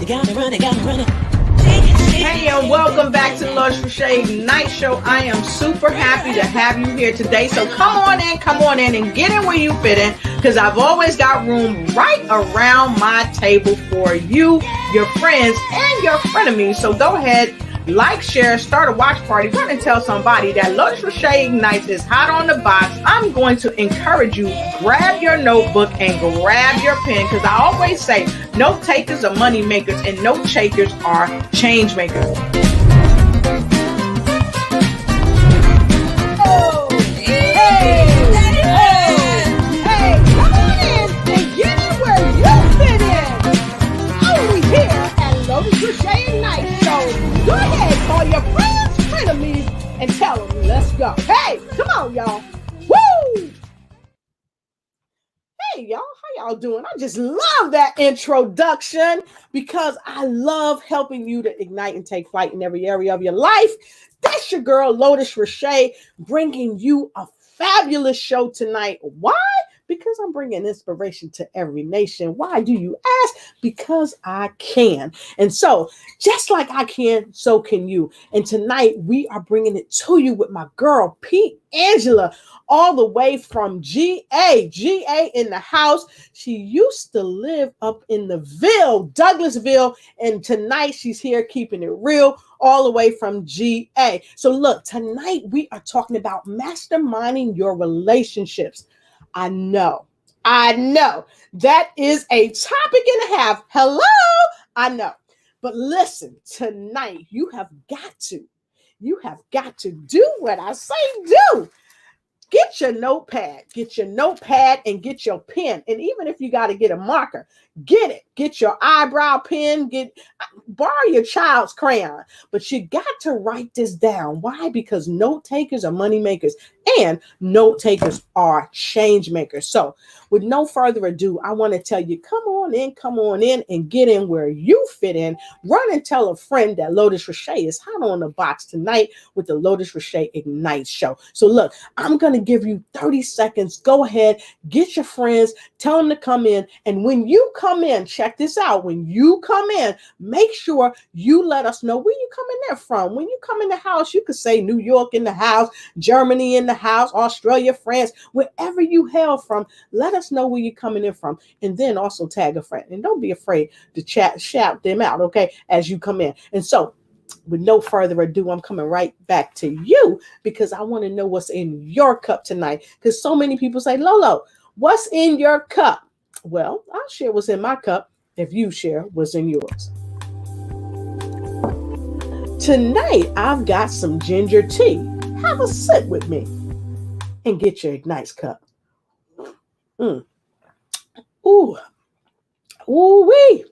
Hey, and welcome back to Lush Crochet Ignite Show. I am super happy to have you here today. So come on in and get in where you fit in, because I've always got room right around my table for you, your friends, and your frenemies. So go ahead, like, share, start a watch party, run and tell somebody that Lush Crochet Ignite is hot on the box. I'm going to encourage you, grab your notebook and grab your pen, because I always say note takers are money makers and note takers are change makers. Go ahead, call your friends, frenemies, and tell them, let's go. Hey, come on, y'all. Woo! Hey, y'all, how y'all doing? I just love that introduction because I love helping you to ignite and take flight in every area of your life. That's your girl, Lotus Crochet, bringing you a fabulous show tonight. Why? Because I'm bringing inspiration to every nation. Why do you ask? Because I can. And so, just like I can, so can you. And tonight, we are bringing it to you with my girl, P. Angela, all the way from GA in the house. She used to live up in the Ville, Douglasville, and tonight she's here keeping it real, all the way from GA. So look, tonight we are talking about masterminding your relationships. I know. That is a topic and a half. Hello? I know. But listen, tonight you have got to do what I say do. Get your notepad and get your pen. And even if you got to get a marker, get it. Get your eyebrow pen, borrow your child's crayon. But you got to write this down. Why? Because note takers are money makers and note takers are change makers. So with no further ado, I want to tell you, come on in and get in where you fit in. Run and tell a friend that Lotus Crochet is hot on the box tonight with the Lotus Crochet Ignite show. So look, I'm going to give you 30 seconds. Go ahead, get your friends, tell them to come in. And when you come in, check this out. When you come in, make sure you let us know where you coming there from. When you come in the house, you could say New York in the house, Germany in the house, Australia, France, wherever you hail from. Let us know where you're coming in from, and then also tag a friend. And don't be afraid to shout them out, okay, as you come in. And so, with no further ado, I'm coming right back to you because I want to know what's in your cup tonight. Because so many people say, Lolo, what's in your cup? Well, I'll share what's in my cup if you share what's in yours. Tonight, I've got some ginger tea. Have a sip with me and get your Ignite's cup. Ooh-wee.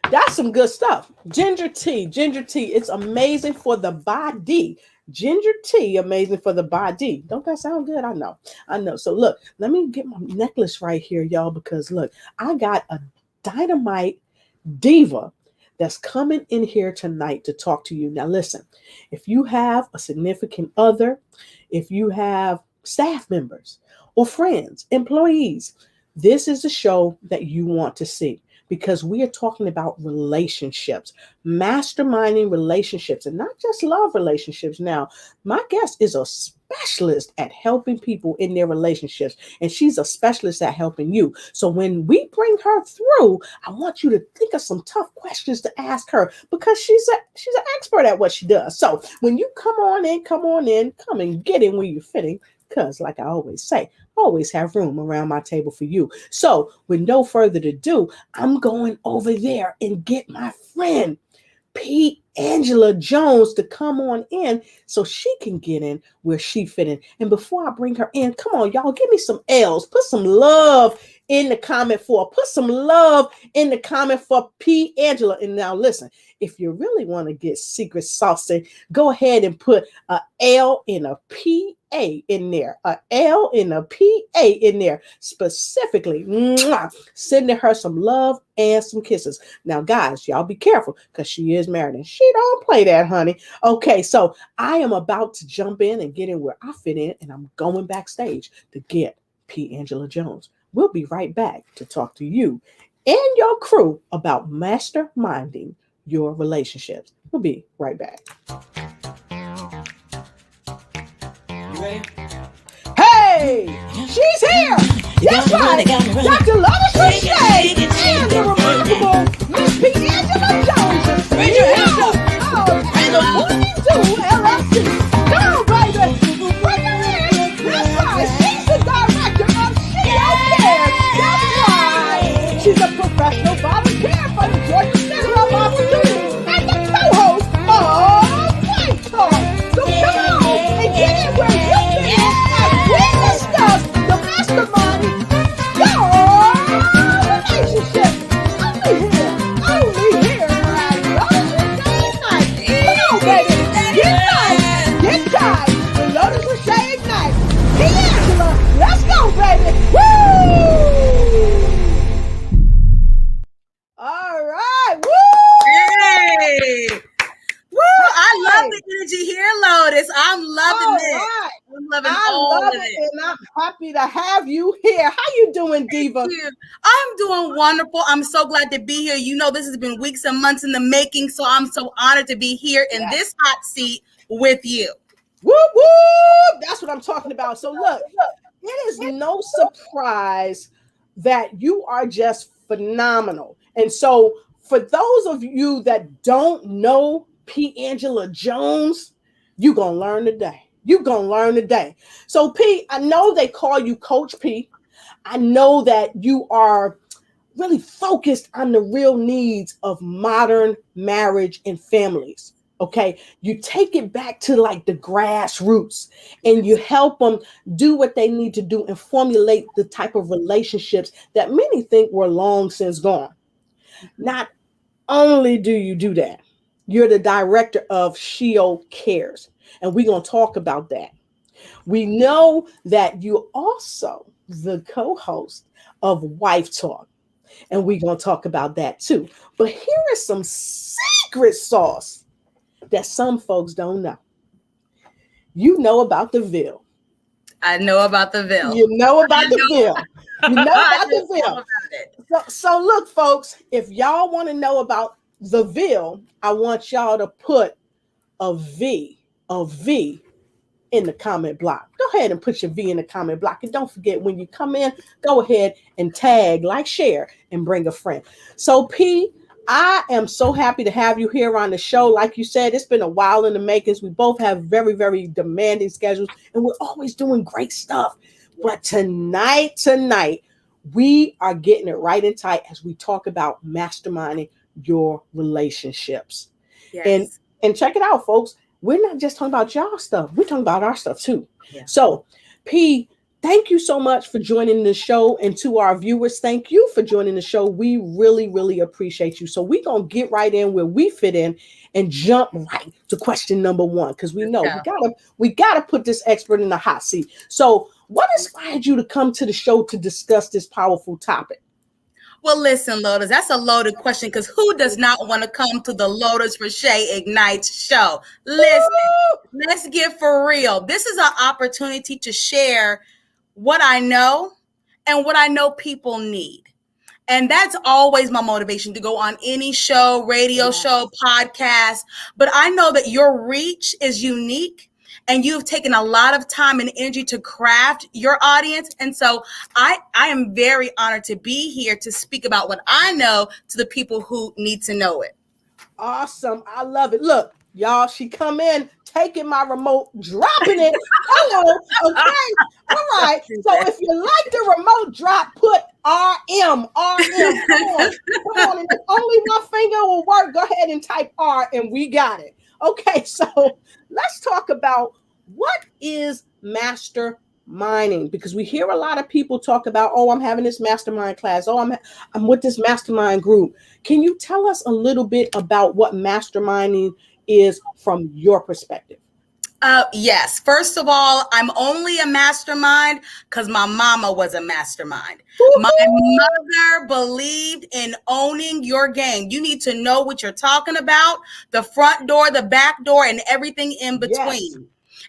That's some good stuff. Ginger tea. It's amazing for the body. Ginger tea, amazing for the body. Don't that sound good? I know. So look, let me get my necklace right here, y'all, because look, I got a dynamite diva that's coming in here tonight to talk to you. Now listen, if you have a significant other, if you have staff members or friends, employees, this is the show that you want to see, because we are talking about relationships, masterminding relationships, and not just love relationships. Now, my guest is a specialist at helping people in their relationships, and she's a specialist at helping you. So when we bring her through, I want you to think of some tough questions to ask her, because she's an expert at what she does. So when you come and get in where you're fitting, because like I always say, always have room around my table for you. So with no further ado, I'm going over there and get my friend P. Angela Jones to come on in so she can get in where she fit in. And before I bring her in, come on, y'all, give me some L's. Put some love in the comment for P. Angela. And now listen, if you really want to get secret saucy, go ahead and put a L and a P.A. in there. A L and a P.A. in there. Specifically, sending her some love and some kisses. Now, guys, y'all be careful because she is married and she don't play that, honey. Okay, so I am about to jump in and get in where I fit in, and I'm going backstage to get P. Angela Jones. We'll be right back to talk to you and your crew about masterminding your relationships. We'll be right back. You ready? Hey, she's here. That's right. Dr. Lotus Crochet and the remarkable Miss P. Angela Jones. Raise your hands up. And the Morning Dew LLC. Come on, baby. Put your hands. That's right. She's the director of She Cares. That's right. She's a professional volunteer for the Georgia Center of Opportunity and the co-host of White Talk. So come on and get in where you fit in as we discuss the masterminding your relationship. Only here at Lotus Crochet Ignite. Come on, baby. Get tight. The Lotus Crochet Ignite. Hey, Angela, let's go, baby. Woo! All right. Woo! Hey! Woo! I love the energy here, Lotus. I'm loving it. Right. I'm loving I all love of it, it. and I'm happy to have you here. How you doing, Diva? Thank you. I'm doing wonderful. I'm so glad to be here. You know, this has been weeks and months in the making, so I'm so honored to be here in this hot seat with you. Whoop, whoop. That's what I'm talking about. So look, it is no surprise that you are just phenomenal. And so for those of you that don't know P. Angela Jones, you're going to learn today. You're going to learn today. So P, I know they call you Coach P. I know that you are really focused on the real needs of modern marriage and families. Okay, you take it back to like the grassroots and you help them do what they need to do and formulate the type of relationships that many think were long since gone. Not only do you do that, you're the director of She Cares, and we're going to talk about that. We know that you're also the co-host of Wife Talk, and we're going to talk about that too. But here is some secret sauce that some folks don't know. You know about the Ville. I know about the Ville. You know about the Ville. You know about the Ville. So look, folks, if y'all want to know about the Ville, I want y'all to put a V in the comment block. Go ahead and put your V in the comment block. And don't forget, when you come in, go ahead and tag, like, share, and bring a friend. So P, I am so happy to have you here on the show. Like you said, it's been a while in the makings. We both have very, very demanding schedules, and we're always doing great stuff. But tonight, we are getting it right and tight as we talk about masterminding your relationships. Yes. And check it out, folks. We're not just talking about y'all stuff. We're talking about our stuff too. Yeah. So, P, thank you so much for joining the show. And to our viewers, thank you for joining the show. We really, really appreciate you. So we're going to get right in where we fit in and jump right to question number one, because we know we gotta put this expert in the hot seat. So what inspired you to come to the show to discuss this powerful topic? Well, listen, Lotus, that's a loaded question, because who does not want to come to the Lotus Crochet Ignite show? Listen, let's get for real. This is an opportunity to share what I know and what I know people need. And that's always my motivation, to go on any show, radio show, podcast. But I know that your reach is unique, and you've taken a lot of time and energy to craft your audience. And so I am very honored to be here to speak about what I know to the people who need to know it. Awesome. I love it. Look, y'all, she come in, taking my remote, dropping it. Hello. Okay. All right. So if you like the remote drop, put RM. Come on. And if only one finger will work, go ahead and type R and we got it. Okay. So let's talk about what is masterminding, because we hear a lot of people talk about, oh, I'm having this mastermind class. Oh, I'm with this mastermind group. Can you tell us a little bit about what masterminding is from your perspective? Yes. First of all, I'm only a mastermind because my mama was a mastermind. My mother believed in owning your game. You need to know what you're talking about, the front door, the back door, and everything in between. Yes.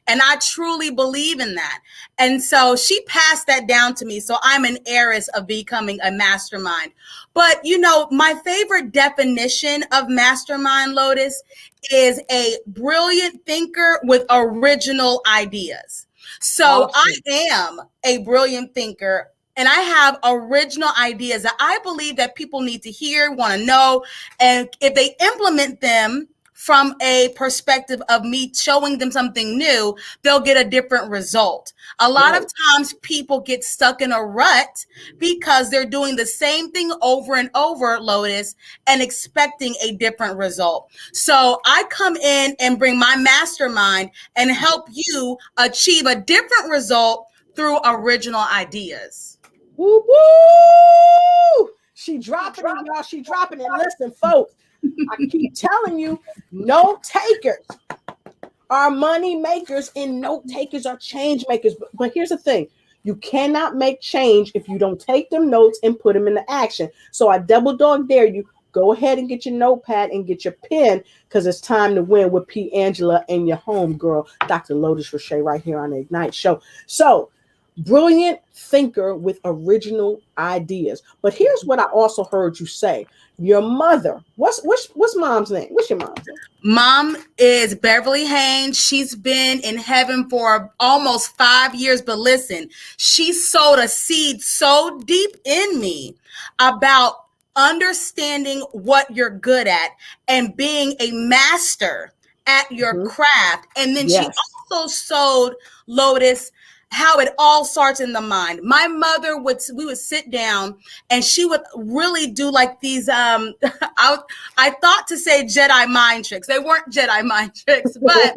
And I truly believe in that. And so she passed that down to me. So I'm an heiress of becoming a mastermind. But, you know, my favorite definition of mastermind, Lotus, is a brilliant thinker with original ideas. So Awesome. I am a brilliant thinker, and I have original ideas that I believe that people need to hear, want to know. And if they implement them from a perspective of me showing them something new, they'll get a different result. A lot of times people get stuck in a rut because they're doing the same thing over and over, Lotus, and expecting a different result. So I come in and bring my mastermind and help you achieve a different result through original ideas. Woo woo! She dropping it, y'all. She dropping it. Listen, folks, I keep telling you, note takers are money makers and note takers are change makers. But here's the thing. You cannot make change if you don't take them notes and put them into action. So I double dog dare you. Go ahead and get your notepad and get your pen, because it's time to win with P. Angela and your homegirl, Dr. Lotus Rashay, right here on the Ignite Show. So, brilliant thinker with original ideas. But here's what I also heard you say. Your mother, what's mom's name? What's your mom's name? Mom is Beverly Haynes. She's been in heaven for almost 5 years. But listen, she sowed a seed so deep in me about understanding what you're good at and being a master at your craft. And then she also sowed, Lotus, how it all starts in the mind. My mother we would sit down and she would really do like these, I thought to say Jedi mind tricks. They weren't Jedi mind tricks, but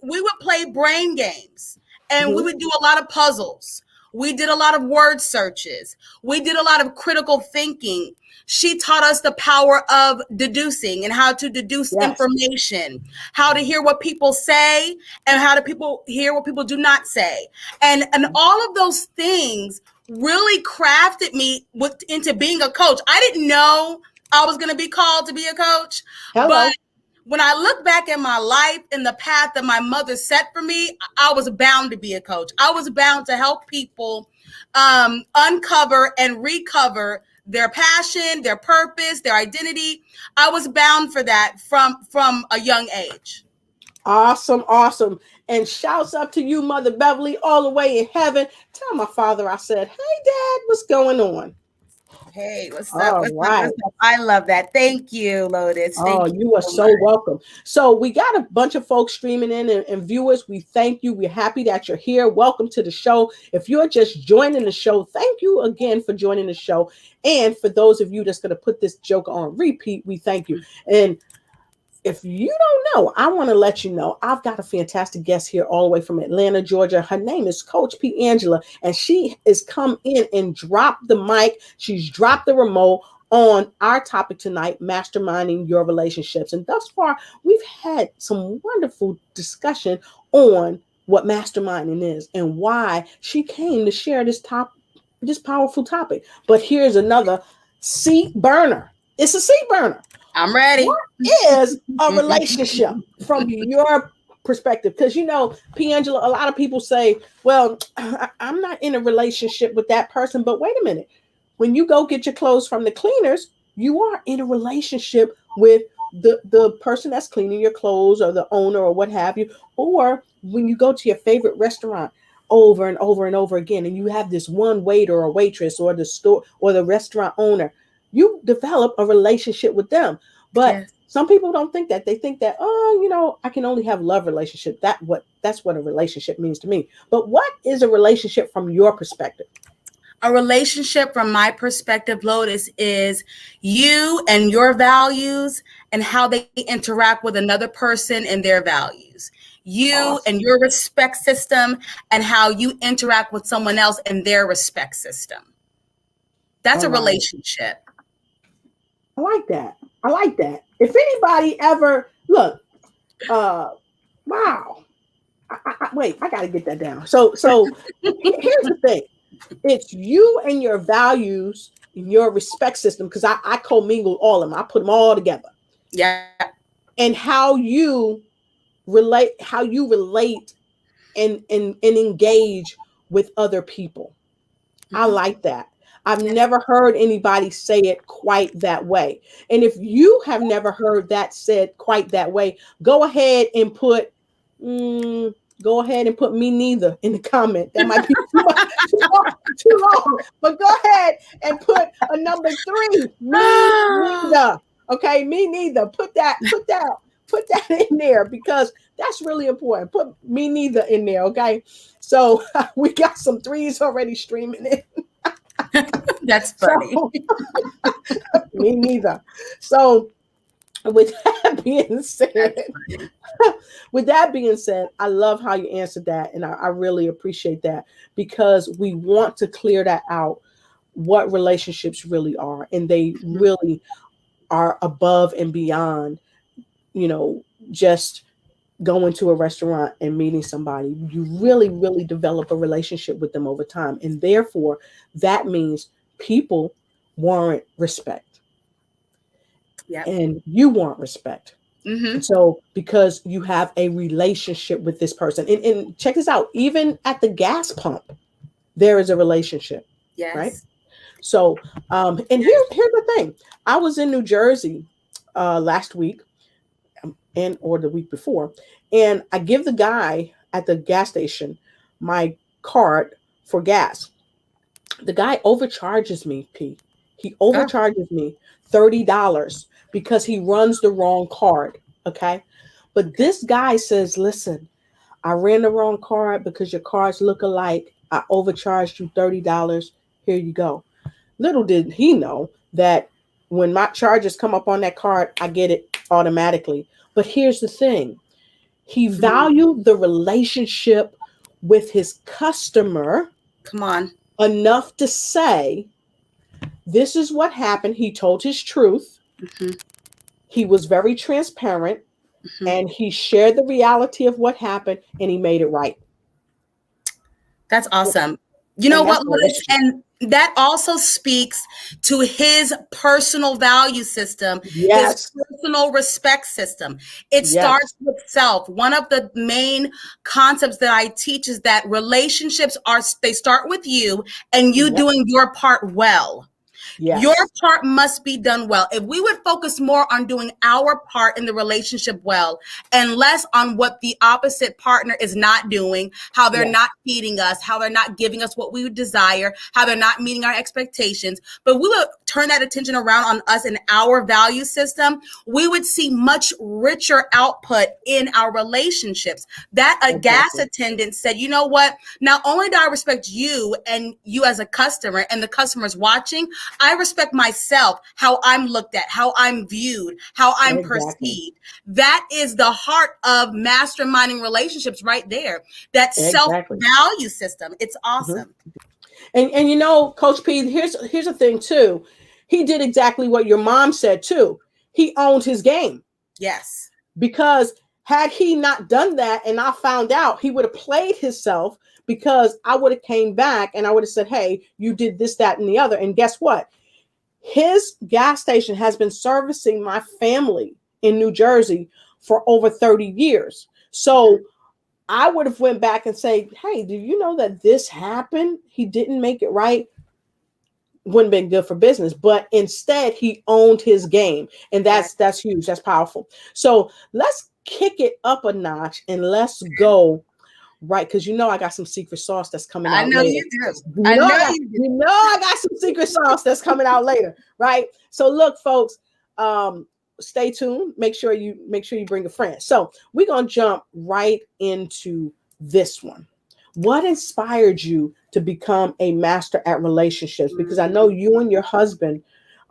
we would play brain games and we would do a lot of puzzles. We did a lot of word searches. We did a lot of critical thinking. She taught us the power of deducing and how to deduce information, how to hear what people say and how to hear what people do not say. And all of those things really crafted me into being a coach. I didn't know I was going to be called to be a coach. Hello. But when I look back at my life and the path that my mother set for me, I was bound to be a coach. I was bound to help people uncover and recover their passion, their purpose, their identity. I was bound for that from a young age. Awesome, awesome. And shouts up to you, Mother Beverly, all the way in heaven. Tell my father I said, hey, Dad, what's going on? Hey, what's up? What's up? I love that. Thank you, Lotus. Thank you are so welcome. So we got a bunch of folks streaming in and viewers. We thank you. We're happy that you're here. Welcome to the show. If you're just joining the show, thank you again for joining the show. And for those of you that's going to put this joke on repeat, we thank you. And if you don't know, I want to let you know, I've got a fantastic guest here all the way from Atlanta, Georgia. Her name is Coach P. Angela, and she has come in and dropped the mic. She's dropped the remote on our topic tonight, masterminding your relationships. And thus far, we've had some wonderful discussion on what masterminding is and why she came to share this powerful topic. But here's another seat burner. It's a seat burner. I'm ready. What is a relationship from your perspective? Because, you know, P. Angela, a lot of people say, well, I'm not in a relationship with that person. But wait a minute. When you go get your clothes from the cleaners, you are in a relationship with the person that's cleaning your clothes or the owner or what have you. Or when you go to your favorite restaurant over and over and over again, and you have this one waiter or waitress or the store or the restaurant owner, you develop a relationship with them. But some people don't think that. They think that, oh, you know, I can only have love relationship. That's what a relationship means to me. But what is a relationship from your perspective? A relationship from my perspective, Lotus, is you and your values and how they interact with another person and their values. You and your respect system and how you interact with someone else and their respect system. That's a relationship. I like that. I like that. If anybody ever look, wow. Wait, I got to get that down. So here's the thing. It's you and your values, your respect system, because I commingle all of them. I put them all together. Yeah. And how you relate and engage with other people. I like that. I've never heard anybody say it quite that way. And if you have never heard that said quite that way, go ahead and put me neither in the comment. That might be too long. But go ahead and put a number 3. Me neither. Okay, me neither. Put that in there, because that's really important. Put me neither in there. Okay. So we got some 3s already streaming in. That's funny. So, me neither. So with that being said, I love how you answered that. And I really appreciate that, because we want to clear that out, what relationships really are. And they really are above and beyond, just going to a restaurant and meeting somebody. You really, really develop a relationship with them over time. And therefore, that means people warrant respect. Yep. And you want respect. Mm-hmm. So because you have a relationship with this person. And check this out, even at the gas pump, there is a relationship. Yes. Right? So, and here's the thing. I was in New Jersey last week, or the week before, and I give the guy at the gas station my card for gas. The guy overcharges me, P. He overcharges me $30 because he runs the wrong card. Okay. But this guy says, listen, I ran the wrong card because your cards look alike. I overcharged you $30. Here you go. Little did he know that when my charges come up on that card, I get it automatically. But here's the thing. He valued the relationship with his customer. Come on. Enough to say, this is what happened. He told his truth. Mm-hmm. He was very transparent, and he shared the reality of what happened, and he made it right. That's awesome. You know what, Lourdes? And that also speaks to his personal value system, his personal respect system. It starts with self. One of the main concepts that I teach is that relationships they start with you and you doing your part well. Yes. Your part must be done well. If we would focus more on doing our part in the relationship well and less on what the opposite partner is not doing, how they're not feeding us, how they're not giving us what we would desire, how they're not meeting our expectations, but we would turn that attention around on us and our value system, we would see much richer output in our relationships. That a gas attendant said, you know what? Not only do I respect you and you as a customer and the customers watching, I respect myself, how I'm looked at, how I'm viewed, how I'm perceived. That is the heart of masterminding relationships right there. That self-value system. It's awesome. And you know, Coach P, here's the thing too. He did exactly what your mom said too. He owned his game. Yes. Because had he not done that and I found out, he would have played himself, because I would have came back and I would have said, hey, you did this, that, and the other. And guess what? His gas station has been servicing my family in New Jersey for over 30 years. So I would have went back and said, hey, do you know that this happened? He didn't make it right. Wouldn't have been good for business, but instead he owned his game. And that's huge. That's powerful. So let's kick it up a notch and let's go. Right, because I got some secret sauce that's coming out later. You do. I got some secret sauce that's coming out later. Right. So look, folks, stay tuned. Make sure you bring a friend. So we're gonna jump right into this one. What inspired you to become a master at relationships? Because I know you and your husband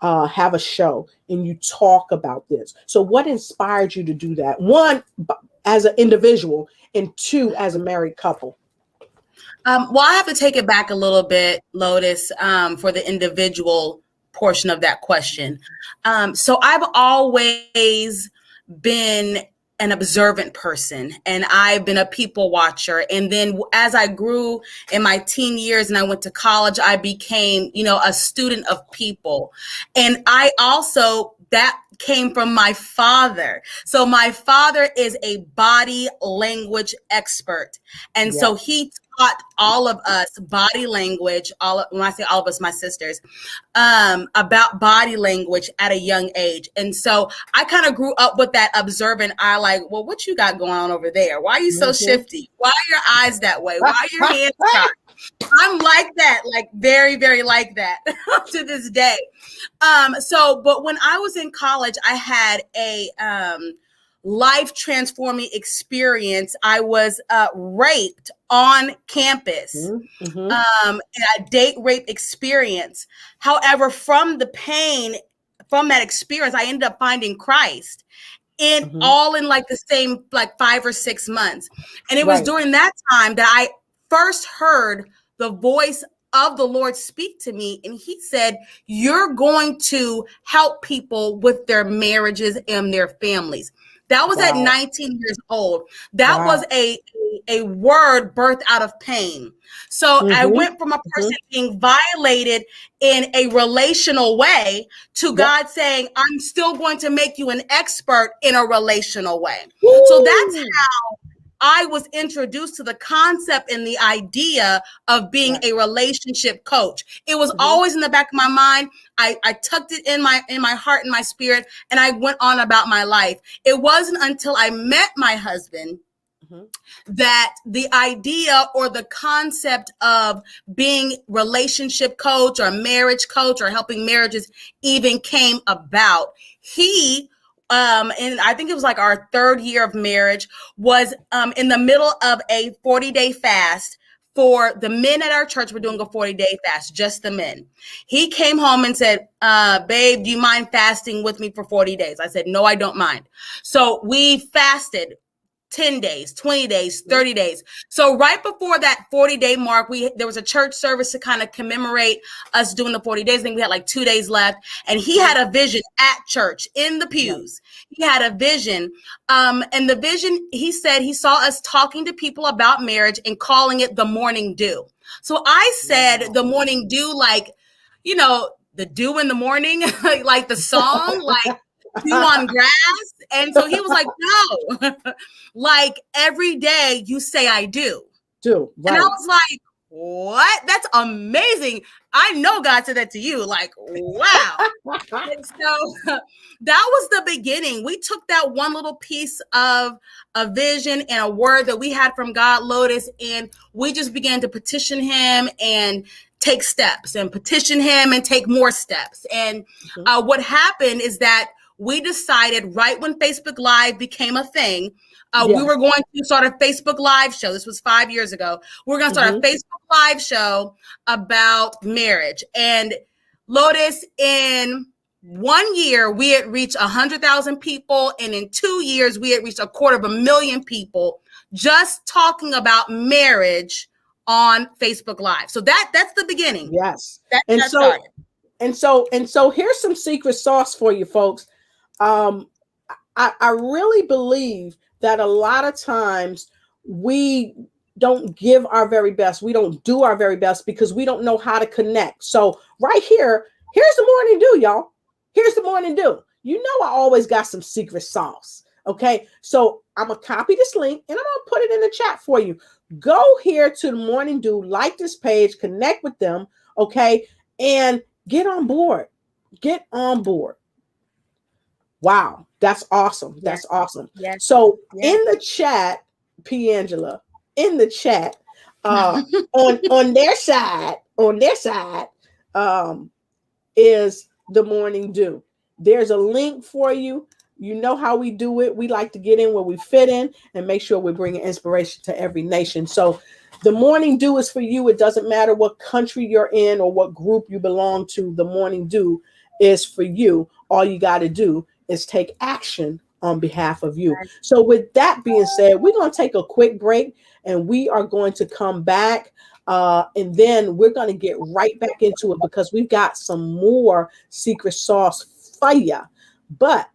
have a show and you talk about this. So what inspired you to do that? One, as an individual, and two, as a married couple. Well, I have to take it back a little bit, Lourdes, for the individual portion of that question. So I've always been an observant person, and I've been a people watcher. And then as I grew in my teen years and I went to college, I became, a student of people. And I also, that came from my father. So my father is a body language expert. And so he taught all of us body language, when I say all of us, my sisters, about body language at a young age. And so I kind of grew up with that observant eye, like, well, what you got going on over there? Why are you so shifty? Why are your eyes that way? Why are your hands cocked? I'm like that, like very, very like that to this day. But when I was in college, I had a life transforming experience. I was raped on campus, a date rape experience. However, from the pain, from that experience, I ended up finding Christ all in like the same, like 5 or 6 months. And it was during that time that I first heard the voice of the Lord speak to me. And he said, you're going to help people with their marriages and their families. That was at 19 years old. That was a word birthed out of pain. So I went from a person being violated in a relational way to God saying, I'm still going to make you an expert in a relational way. Woo! So that's how I was introduced to the concept and the idea of being a relationship coach. It was always in the back of my mind. I tucked it in my heart and my spirit, and I went on about my life. It wasn't until I met my husband that the idea or the concept of being relationship coach or marriage coach or helping marriages even came about. He and I think it was like our 3rd year of marriage, was in the middle of a 40-day fast. For the men at our church, we're doing a 40-day fast, just the men. He came home and said, babe, do you mind fasting with me for 40 days? I said, no, I don't mind. So we fasted 10 days, 20 days, 30 days. So right before that 40-day mark, there was a church service to kind of commemorate us doing the 40 days. I think we had like 2 days left. And he had a vision at church in the pews. He had a vision. And the vision, he said, he saw us talking to people about marriage and calling it the morning dew. So I said the morning dew, like, you know, the dew in the morning, like the song, like dew on grass. And so he was like, no, like every day you say I do. And I was like, what? That's amazing. I know God said that to you. Like, wow. And so that was the beginning. We took that one little piece of a vision and a word that we had from God, Lotus, and we just began to petition him and take steps and petition him and take more steps. And what happened is that we decided right when Facebook Live became a thing, we were going to start a Facebook Live show. This was 5 years ago. We're going to start a Facebook Live show about marriage. And Lotus, in 1 year, we had reached 100,000 people. And in 2 years, we had reached 250,000 people just talking about marriage on Facebook Live. So that's the beginning. Yes. And so here's some secret sauce for you folks. I really believe that a lot of times we don't give our very best. We don't do our very best because we don't know how to connect. So right here, here's the morning dew, y'all. Here's the morning dew. You know, I always got some secret sauce. Okay. So I'm going to copy this link and I'm going to put it in the chat for you. Go here to the morning dew, like this page, connect with them. Okay. And get on board. Get on board. Wow, that's awesome. That's awesome. Yes. So in the chat, P. Angela, in the chat, on their side, is the morning dew. There's a link for you. You know how we do it. We like to get in where we fit in and make sure we're bringing inspiration to every nation. So the morning dew is for you. It doesn't matter what country you're in or what group you belong to. The morning dew is for you. All you got to do is take action on behalf of you. So with that being said, we're going to take a quick break and we are going to come back and then we're going to get right back into it because we've got some more secret sauce for you. But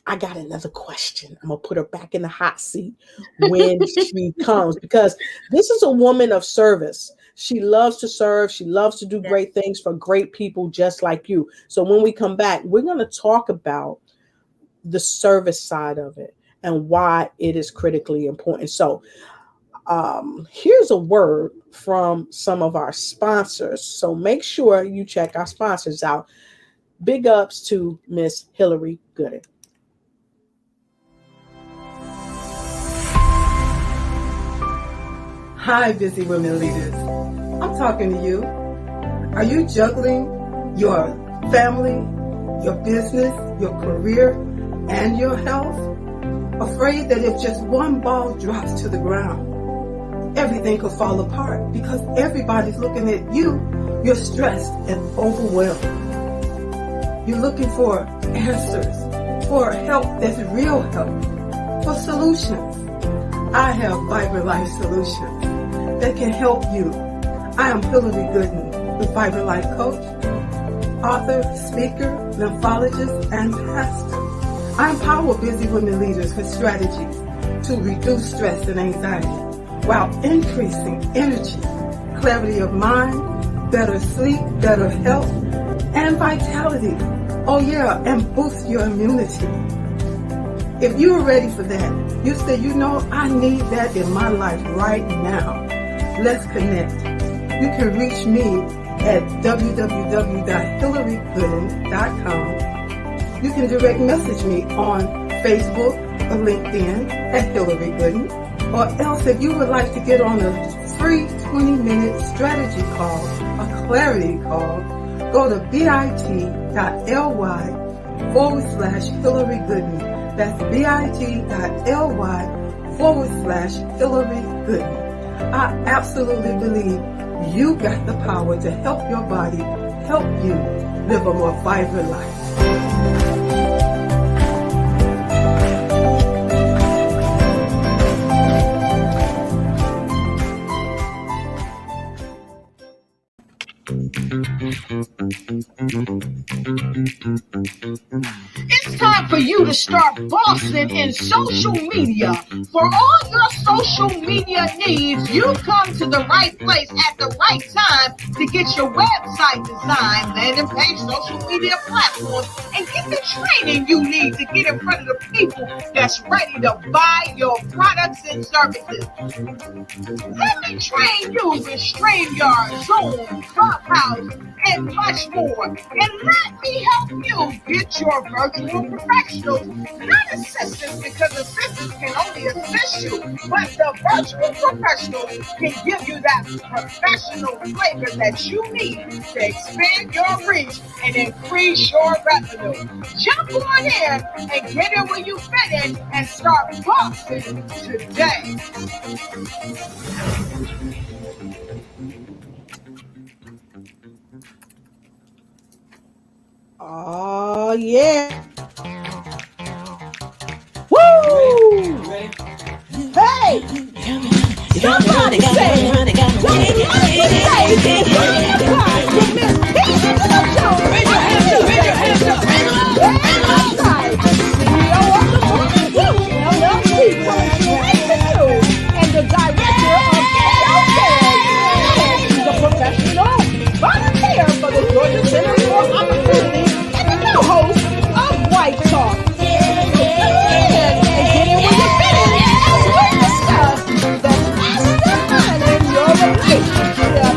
I got another question. I'm gonna put her back in the hot seat when she comes, because this is a woman of service. She loves to serve. She loves to do great things for great people just like you. So when we come back, we're going to talk about the service side of it and why it is critically important. So here's a word from some of our sponsors. So make sure you check our sponsors out. Big ups to Miss Hillary Gooden. Hi, busy women leaders. I'm talking to you. Are you juggling your family, your business, your career, and your health? Afraid that if just one ball drops to the ground, everything could fall apart because everybody's looking at you. You're stressed and overwhelmed. You're looking for answers, for help that's real help, for solutions. I have Vibrant Life Solutions that can help you. I am Hillary Gooden, the Vibrant Life Coach, author, speaker, lymphologist, and pastor. I empower busy women leaders with strategies to reduce stress and anxiety while increasing energy, clarity of mind, better sleep, better health, and vitality. Oh yeah, and boost your immunity. If you're ready for that, you say, I need that in my life right now. Let's connect. You can reach me at www.hillarygooden.com. You can direct message me on Facebook or LinkedIn at Hillary Gooden. Or else if you would like to get on a free 20-minute strategy call, a clarity call, go to bit.ly/Hillary Gooden. That's bit.ly/Hillary Gooden. I absolutely believe you got the power to help your body, help you live a more vibrant life. It's time for you to start bossing in social media. For all your social media needs, you come to the right place at the right time to get your website designed, landing page, social media platforms, and get the training you need to get in front of the people that's ready to buy your products and services. Let me train you with StreamYard, Zoom, Clubhouse, and much more. And let me help you get your virtual professionals, not assistants, because assistants can only assist you, but the virtual professional can give you that professional flavor that you need to expand your reach and increase your revenue. Jump on in and get in where you fit in and start boxing today. Oh, yeah. Woo! Hey! Somebody say, raise your hands up. Raise your hands up. CEO of the Morning Zoo, LLC, and the director of He's a professional volunteer for the Georgia Center for Opportunity and the new host of White Talk. And get in where you fit in as we discuss the masterminding your relationship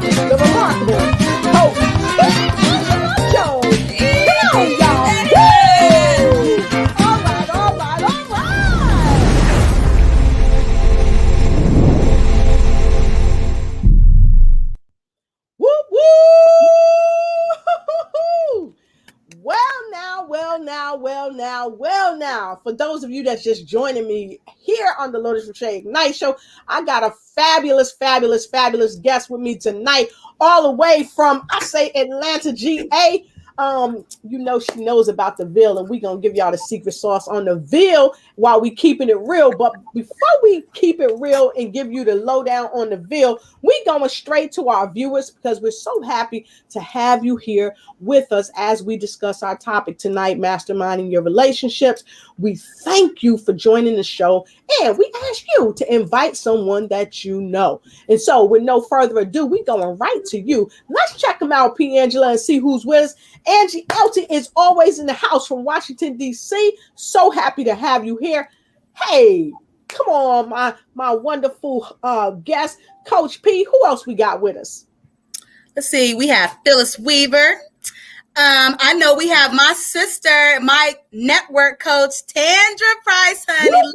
with the remarkable host, Angela Jones. Come on, y'all. Woo! All right. Woo, woo! Well now. For those of you that's just joining me here on the Lotus Roche Ignite Show, I got a fabulous guest with me tonight, all the way from, I say, Atlanta, GA. You know she knows about the veil, and we're gonna give y'all the secret sauce on the veil while we keeping it real. But before we keep it real and give you the lowdown on the veil, we going straight to our viewers because we're so happy to have you here with us as we discuss our topic tonight, masterminding your relationships. We thank you for joining the show, and we ask you to invite someone that you know. And so, with no further ado, we going right to you. Let's check them out, P. Angela, and see who's with us. Angie Elton is always in the house from Washington, D.C. So happy to have you here. Hey, come on, my wonderful guest, Coach P. Who else we got with us? Let's see. We have Phyllis Weaver. I know we have my sister, my network coach, Tandra Price, honey. Tandra.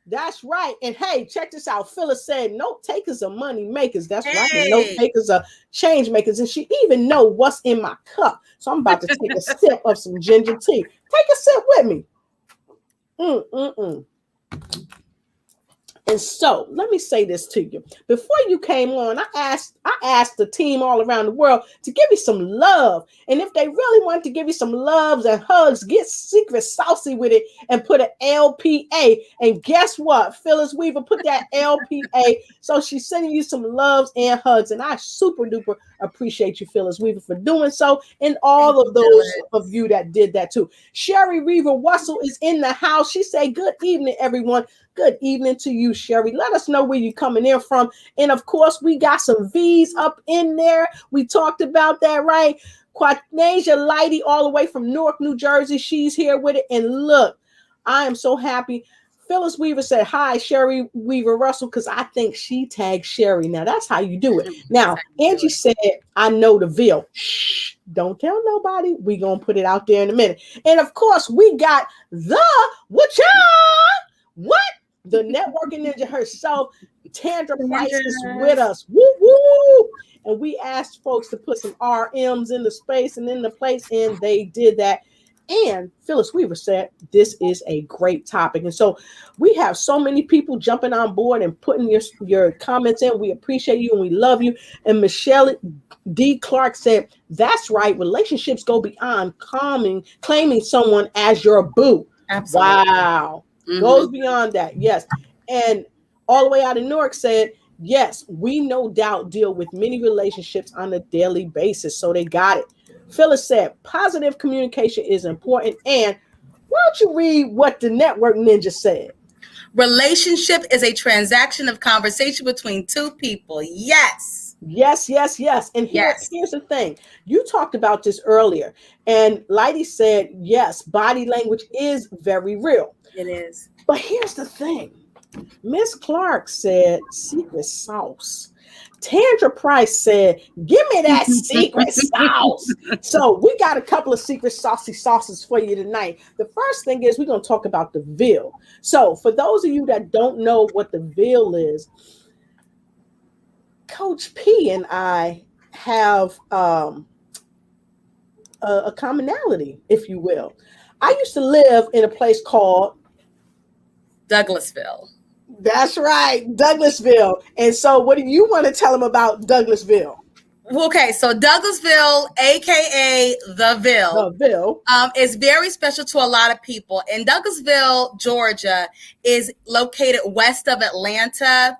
That's right. And hey, check this out. Phyllis said, note takers are money makers. That's right. And note takers are change makers. And she even know what's in my cup. So I'm about to take a sip of some ginger tea. Take a sip with me. And so let me say this to you. Before you came on, I asked the team all around the world to give me some love. And if they really want to give you some loves and hugs, get secret saucy with it and put an LPA. And guess what? Phyllis Weaver put that LPA. So she's sending you some loves and hugs. And I super duper appreciate you, Phyllis Weaver, for doing so. And all of those of you that did that too. Sherry Reaver Russell is in the house. She said, good evening, everyone. Good evening to you, Sherry. Let us know where you're coming in from. And of course, we got some V's up in there. We talked about that, right? Quanasia Lighty all the way from Newark, New Jersey. She's here with it. And look, I am so happy. Phyllis Weaver said, hi, Sherry Weaver Russell, because I think she tagged Sherry. Now, that's how you do it. Now, Angie said, I know the veil. Shh, don't tell nobody. We're going to put it out there in a minute. And of course, we got what? The networking ninja herself, Tandra Price is with us. Woo woo! And we asked folks to put some RMs in the space and in the place, and they did that. And Phyllis Weaver said, this is a great topic. And so we have so many people jumping on board and putting your comments in. We appreciate you and we love you. And Michelle D. Clark said, that's right. Relationships go beyond claiming someone as your boo. Absolutely. Wow. Goes beyond that. Yes. And all the way out of Newark said, yes, we no doubt deal with many relationships on a daily basis. So they got it. Phyllis said, positive communication is important. And why don't you read what the network ninja said? Relationship is a transaction of conversation between two people. Yes. Yes. And here's the thing. You talked about this earlier. And Lighty said, yes, body language is very real. It is. But here's the thing. Miss Clark said secret sauce. Tandra Price said, give me that secret sauce. So we got a couple of secret saucy sauces for you tonight. The first thing is we're going to talk about the veil. So for those of you that don't know what the veil is, Coach P and I have a commonality, if you will. I used to live in a place called Douglasville. That's right, Douglasville. And so what do you want to tell them about Douglasville? Okay, so Douglasville, aka the Ville, is very special to a lot of people. And Douglasville, Georgia, is located west of Atlanta,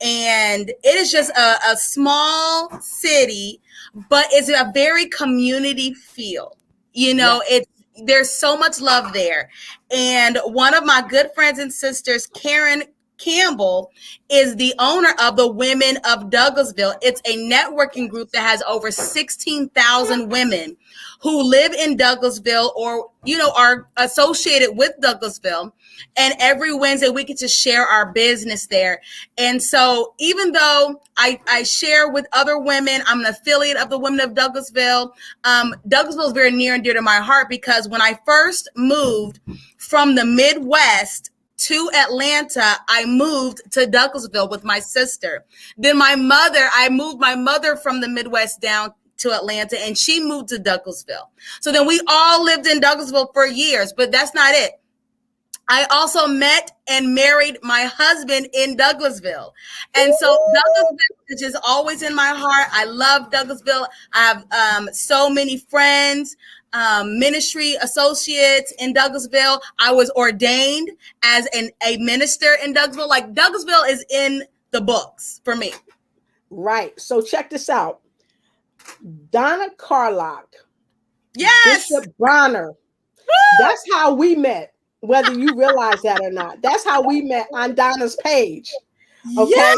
and it is just a small city, but it's a very community feel. You know, there's so much love there. And one of my good friends and sisters, Karen Campbell, is the owner of the Women of Douglasville. It's a networking group that has over 16,000 women who live in Douglasville or, you know, are associated with Douglasville. And every Wednesday we get to share our business there. And so even though I share with other women, I'm an affiliate of the Women of Douglasville. Douglasville is very near and dear to my heart because when I first moved from the Midwest to Atlanta, I moved to Douglasville with my sister. Then I moved my mother from the Midwest down to Atlanta, and she moved to Douglasville. So then we all lived in Douglasville for years, but that's not it. I also met and married my husband in Douglasville. And so Douglasville is just always in my heart. I love Douglasville. I have so many friends, ministry associates in Douglasville. I was ordained as a minister in Douglasville. Like, Douglasville is in the books for me. Right. So check this out. Donna Carlock. Yes. Bishop Bronner. That's how we met. Whether you realize that or not, that's how we met on Donna's page. Okay.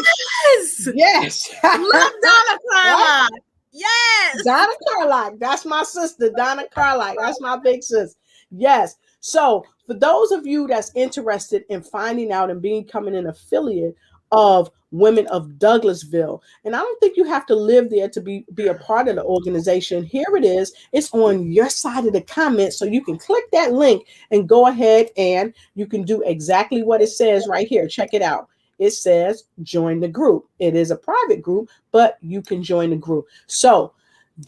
Yes. Love Donna Carlock. Right? Yes. Donna Carlock. That's my sister, Donna Carlock. That's my big sis. Yes. So for those of you that's interested in finding out and becoming an affiliate of Women of Douglasville, and I don't think you have to live there to be a part of the organization. Here it is. It's on your side of the comment, so you can click that link and go ahead and you can do exactly what it says right here. Check it out. It says join the group. It is a private group, but you can join the group. So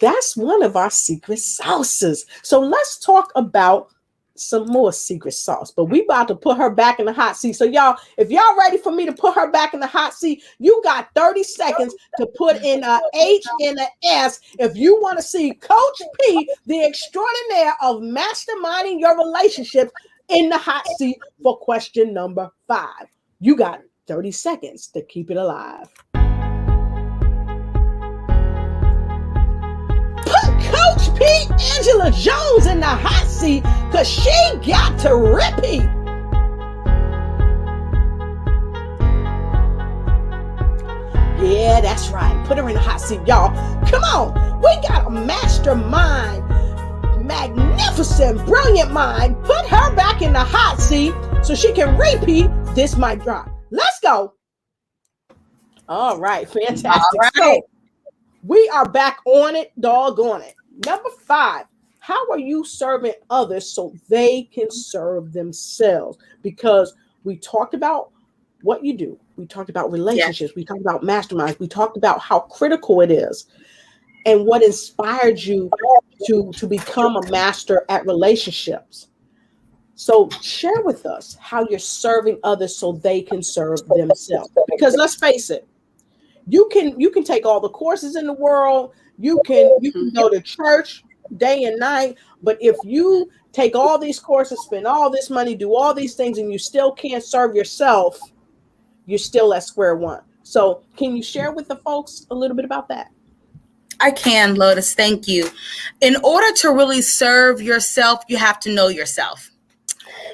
that's one of our secret sauces. So let's talk about some more secret sauce, but we about to put her back in the hot seat. So y'all, if y'all ready for me to put her back in the hot seat, you got 30 seconds to put in a H and a S if you want to see Coach P, the extraordinaire of masterminding your relationships, in the hot seat for question number 5. You got 30 seconds to keep it alive. Coach P, Angela Jones in the hot seat because she got to repeat. Yeah, that's right. Put her in the hot seat, y'all. Come on. We got a mastermind, magnificent, brilliant mind. Put her back in the hot seat so she can repeat this mic drop. Let's go. All right. Fantastic. All right. So we are back on it, doggone it. Number 5, how are you serving others so they can serve themselves? Because we talked about what you do. We talked about relationships. We talked about masterminds. We talked about how critical it is and what inspired you to become a master at relationships. So share with us how you're serving others so they can serve themselves. Because let's face it, you can take all the courses in the world. You can go to church day and night. But if you take all these courses, spend all this money, do all these things, and you still can't serve yourself, you're still at square one. So can you share with the folks a little bit about that? I can, Lotus. Thank you. In order to really serve yourself, you have to know yourself.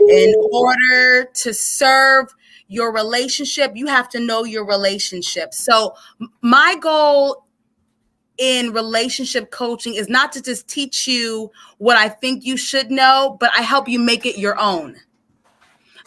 In order to serve your relationship, you have to know your relationship. So my goal in relationship coaching is not to just teach you what I think you should know, but I help you make it your own.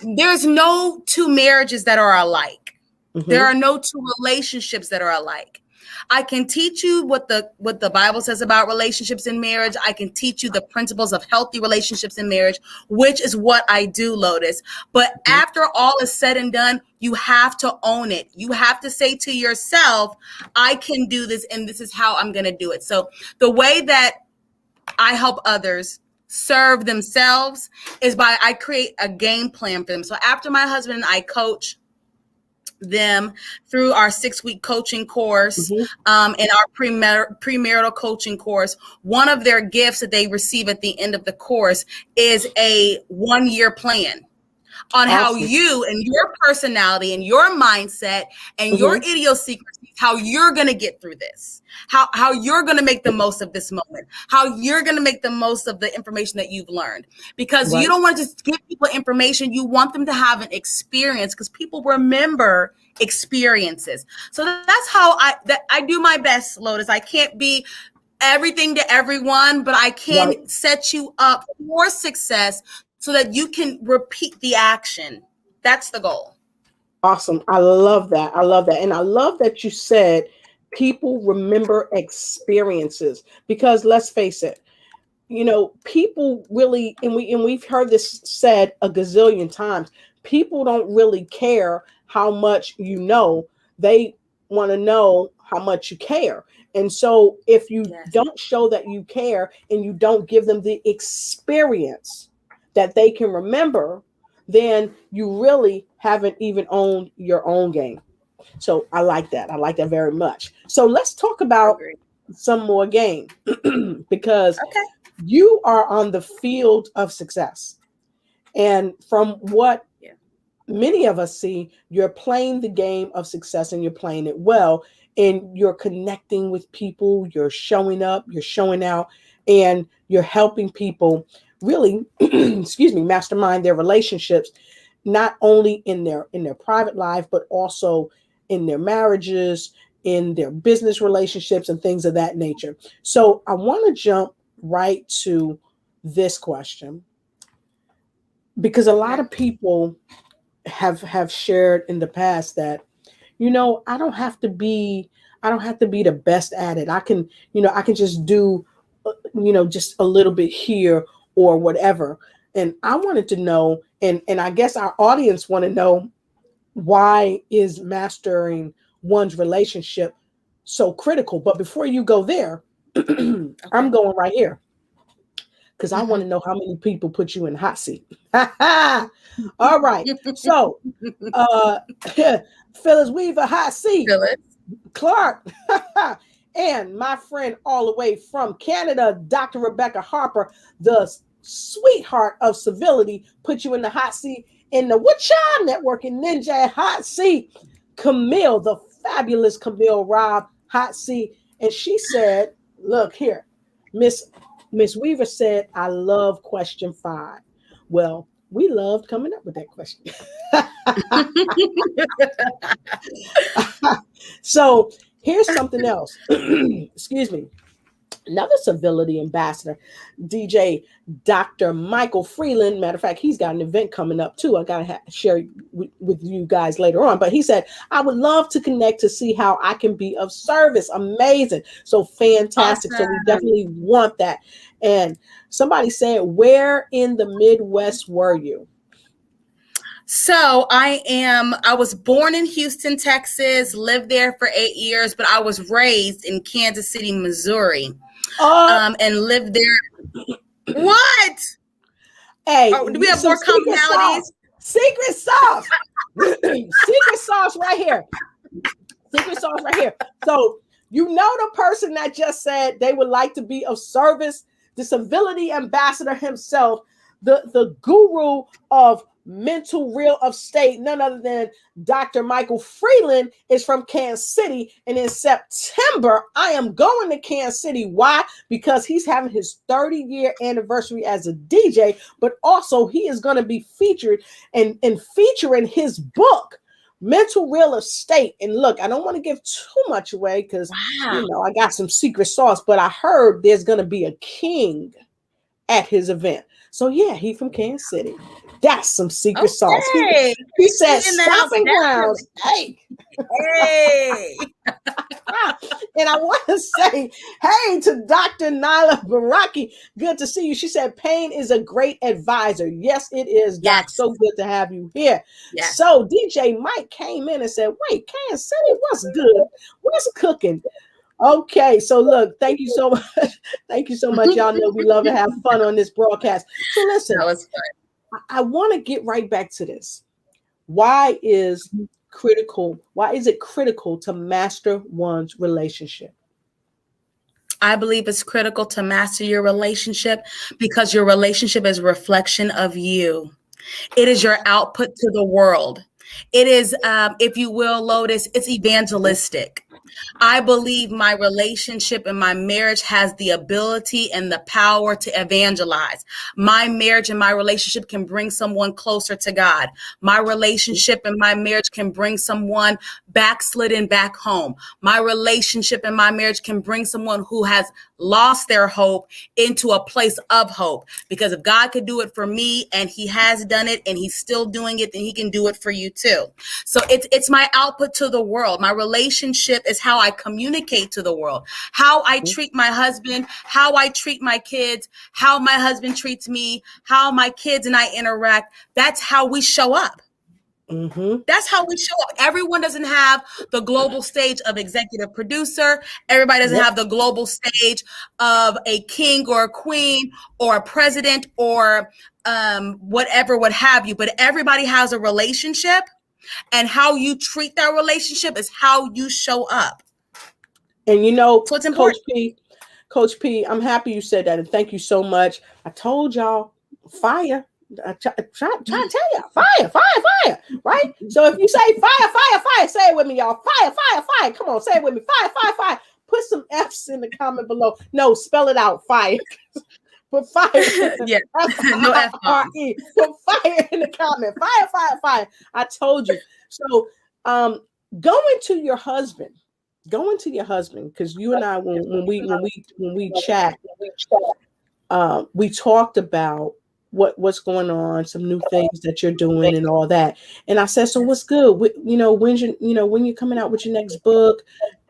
There's no 2 marriages that are alike. Mm-hmm. There are no 2 relationships that are alike. I can teach you what the Bible says about relationships in marriage. I can teach you the principles of healthy relationships in marriage, which is what I do, Lotus. But after all is said and done, you have to own it. You have to say to yourself, I can do this, and this is how I'm going to do it. So the way that I help others serve themselves is I create a game plan for them. So after my husband and I coach them through our 6-week coaching course, and our premarital coaching course, one of their gifts that they receive at the end of the course is a 1-year plan on how you and your personality and your mindset and your idiosyncrasies, how you're going to get through this, how you're going to make the most of this moment, how you're going to make the most of the information that you've learned, because you don't want to just give people information. You want them to have an experience, because people remember experiences. So that's how I do my best, Lotus. I can't be everything to everyone, but I can set you up for success so that you can repeat the action. That's the goal. Awesome. I love that. I love that. And I love that you said people remember experiences, because let's face it, people really, and we've heard this said a gazillion times, people don't really care how much you know. They want to know how much you care. And so if you don't show that you care and you don't give them the experience that they can remember, then you really haven't even owned your own game. So I like that. I like that very much. So let's talk about some more game because you are on the field of success. And from what many of us see, you're playing the game of success and you're playing it well, and you're connecting with people, you're showing up, you're showing out, and you're helping people really, mastermind their relationships, not only in their private life, but also in their marriages, in their business relationships and things of that nature. So I want to jump right to this question, because a lot of people have shared in the past that, I don't have to be the best at it. I can just do, just a little bit here or whatever. And I wanted to know, and I guess our audience want to know, why is mastering one's relationship so critical? But before you go there, I'm going right here, because I want to know how many people put you in the hot seat. All right. So, Phyllis Weaver, hot seat. Phyllis Clark. And my friend all the way from Canada, Dr. Rebecca Harper, the sweetheart of civility, put you in the hot seat. In the Witcha Networking Ninja hot seat, Camille, the fabulous Camille Robb, hot seat. And she said, look here, Miss Weaver said, I love question 5. Well, we loved coming up with that question. So here's something else. Excuse me. Another civility ambassador, DJ Dr. Michael Freeland. Matter of fact, he's got an event coming up too. I got to share with you guys later on. But he said, I would love to connect to see how I can be of service. Amazing. So fantastic. Awesome. So we definitely want that. And somebody said, where in the Midwest were you? So I was born in Houston, Texas, lived there for 8 years, but I was raised in Kansas City, Missouri. And lived there. What? Hey, do we have more commonalities? Secret sauce. Secret sauce right here. Secret sauce right here. So the person that just said they would like to be of service, the civility ambassador himself, the guru of mental real estate, none other than Dr. Michael Freeland, is from Kansas City. And in September, I am going to Kansas City. Why? Because he's having his 30-year anniversary as a DJ, but also he is going to be featured and featuring his book, Mental Real Estate. And look, I don't want to give too much away because, I got some secret sauce, but I heard there's going to be a king at his event. So yeah, he from Kansas City. That's some secret sauce. He said stomping grounds. Hey. And I want to say, hey to Dr. Nyla Baraki. Good to see you. She said, pain is a great advisor. Yes, it is, Doc. Yes. So good to have you here. Yes. So DJ Mike came in and said, wait, Kansas City, what's good? What's cooking? Okay, so look, thank you so much. Thank you so much. Y'all know we love to have fun on this broadcast. So listen, that was fun. I want to get right back to this. Why is it critical to master one's relationship? I believe it's critical to master your relationship because your relationship is a reflection of you. It is your output to the world. It is, if you will, Lotus, it's evangelistic. I believe my relationship and my marriage has the ability and the power to evangelize. My marriage and my relationship can bring someone closer to God. My relationship and my marriage can bring someone backslidden back home. My relationship and my marriage can bring someone who has lost their hope into a place of hope. Because if God could do it for me and he has done it and he's still doing it, then he can do it for you too. So it's my output to the world. My relationship is how I communicate to the world, how I treat my husband, how I treat my kids, how my husband treats me, how my kids and I interact. That's how we show up. Mm-hmm. That's how we show up. Everyone doesn't have the global stage of executive producer. Everybody doesn't have the global stage of a king or a queen or a president or whatever, what have you. But everybody has a relationship, and how you treat that relationship is how you show up. And you know, So it's important. Coach P, I'm happy you said that, and thank you so much. I told y'all, fire. I try to tell you, fire, right? So if you say fire, say it with me, y'all. Fire. Come on, say it with me. Fire. Put some F's in the comment below. No, spell it out, fire. Put fire. Yeah, no F-bomb. Put fire in the comment. Fire. I told you. So, go into your husband, because you and I, when we chat, we talked about what's going on, some new things that you're doing and all that. And I said, so what's good? When you're coming out with your next book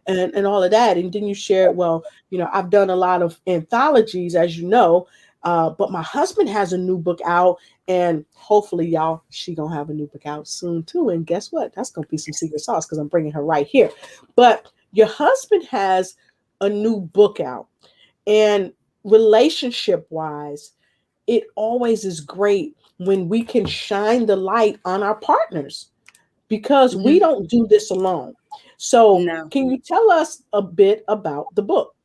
and all of that. And then you shared, well, I've done a lot of anthologies, as you know, but my husband has a new book out, and hopefully, y'all, she gonna have a new book out soon too. And guess what? That's gonna be some secret sauce because I'm bringing her right here. But your husband has a new book out, and relationship wise, it always is great when we can shine the light on our partners, because we don't do this alone. So Can you tell us a bit about the book?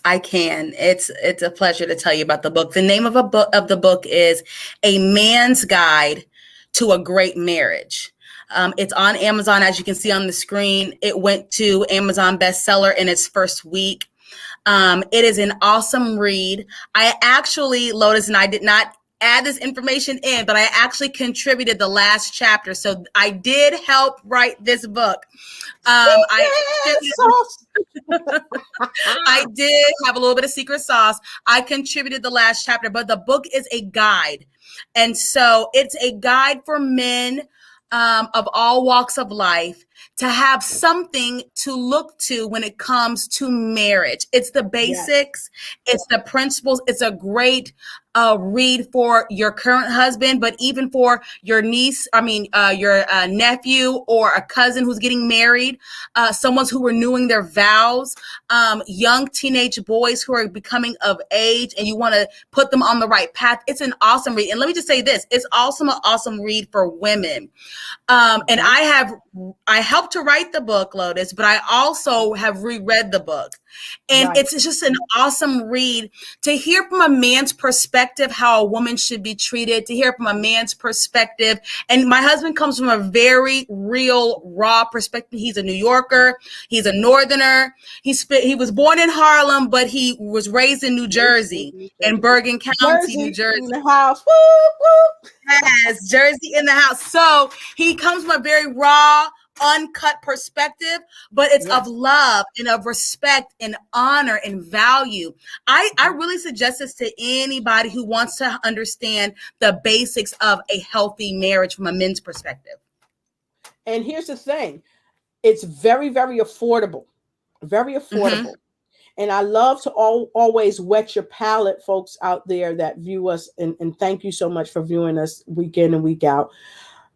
I can. It's a pleasure to tell you about the book. The name of the book is A Man's Guide to a Great Marriage. It's on Amazon, as you can see on the screen. It went to Amazon bestseller in its first week. It is an awesome read. I actually, Lotus, and I did not add this information in, but I actually contributed the last chapter. So I did help write this book. I did have a little bit of secret sauce. I contributed the last chapter, but the book is a guide. And so it's a guide for men of all walks of life to have something to look to when it comes to marriage. It's the basics, it's the principles. It's a great read for your current husband, but even for your your nephew or a cousin who's getting married, someone's who renewing their vows, young teenage boys who are becoming of age and you want to put them on the right path. It's an awesome read. And let me just say this, it's also an awesome read for women. And I helped to write the book, Lotus, but I also have reread the book. And it's just an awesome read to hear from a man's perspective how a woman should be treated, to hear from a man's perspective. And my husband comes from a very real, raw perspective. He's a New Yorker. He's a Northerner. He was born in Harlem, but he was raised in New Jersey, in Bergen County, New Jersey. In the house. Woo, woo. Yes, Jersey in the house. So he comes from a very raw, uncut perspective, but it's of love and of respect and honor and value. I really suggest this to anybody who wants to understand the basics of a healthy marriage from a men's perspective. And here's the thing. It's very, very affordable. Very affordable. And I love to always whet your palate, folks out there that view us. And thank you so much for viewing us week in and week out.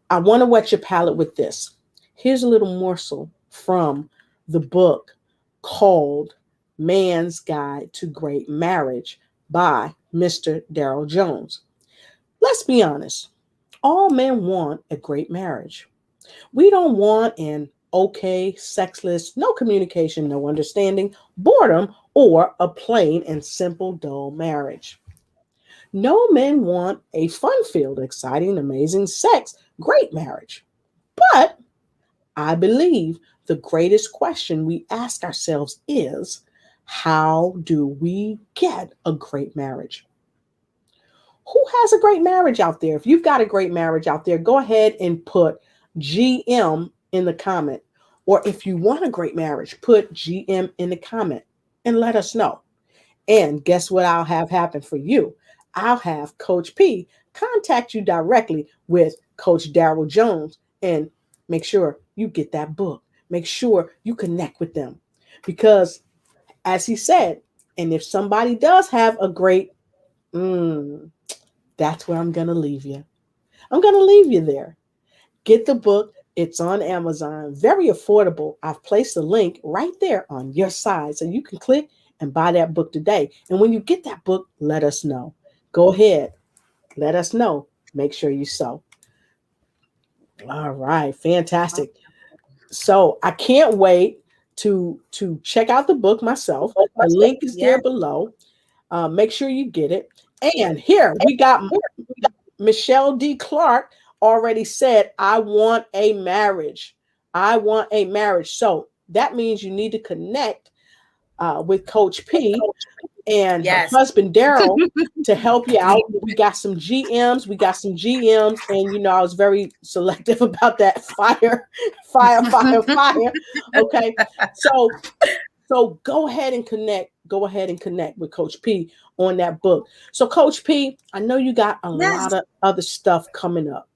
I want to whet your palate with this. Here's a little morsel from the book called Man's Guide to Great Marriage by Mr. Darrell Jones. Let's be honest. All men want a great marriage. We don't want an okay, sexless, no communication, no understanding, boredom, or a plain and simple, dull marriage. No men want a fun-filled, exciting, amazing sex, great marriage. But I believe the greatest question we ask ourselves is, how do we get a great marriage? Who has a great marriage out there? If you've got a great marriage out there, go ahead and put GM in the comment. Or if you want a great marriage, put GM in the comment and let us know. And guess what I'll have happen for you? I'll have Coach P contact you directly with Coach Darrell Jones and make sure you get that book. Make sure you connect with them. Because as he said, and if somebody does have a great, that's where I'm going to leave you. I'm going to leave you there. Get the book. It's on Amazon. Very affordable. I've placed a link right there on your side so you can click and buy that book today. And when you get that book, let us know. Go ahead. Let us know. Make sure you sew. All right. Fantastic. So I can't wait to check out the book myself. The link is there below. Make sure you get it. And here we got Michelle D. Clark already said, I want a marriage. I want a marriage. So that means you need to connect with Coach P and her husband Daryl to help you out. We got some GMs, and I was very selective about that fire. Okay, so go ahead and connect. Go ahead and connect with Coach P on that book. So Coach P, I know you got a lot of other stuff coming up.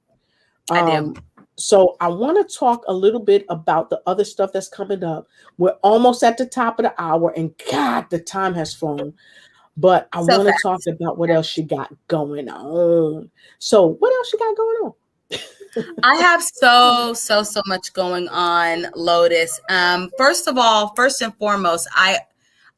I do. So I want to talk a little bit about the other stuff that's coming up. We're almost at the top of the hour, and God, the time has flown. But I want to talk about what else you got going on. So what else you got going on? I have so much going on, Lotus. First and foremost,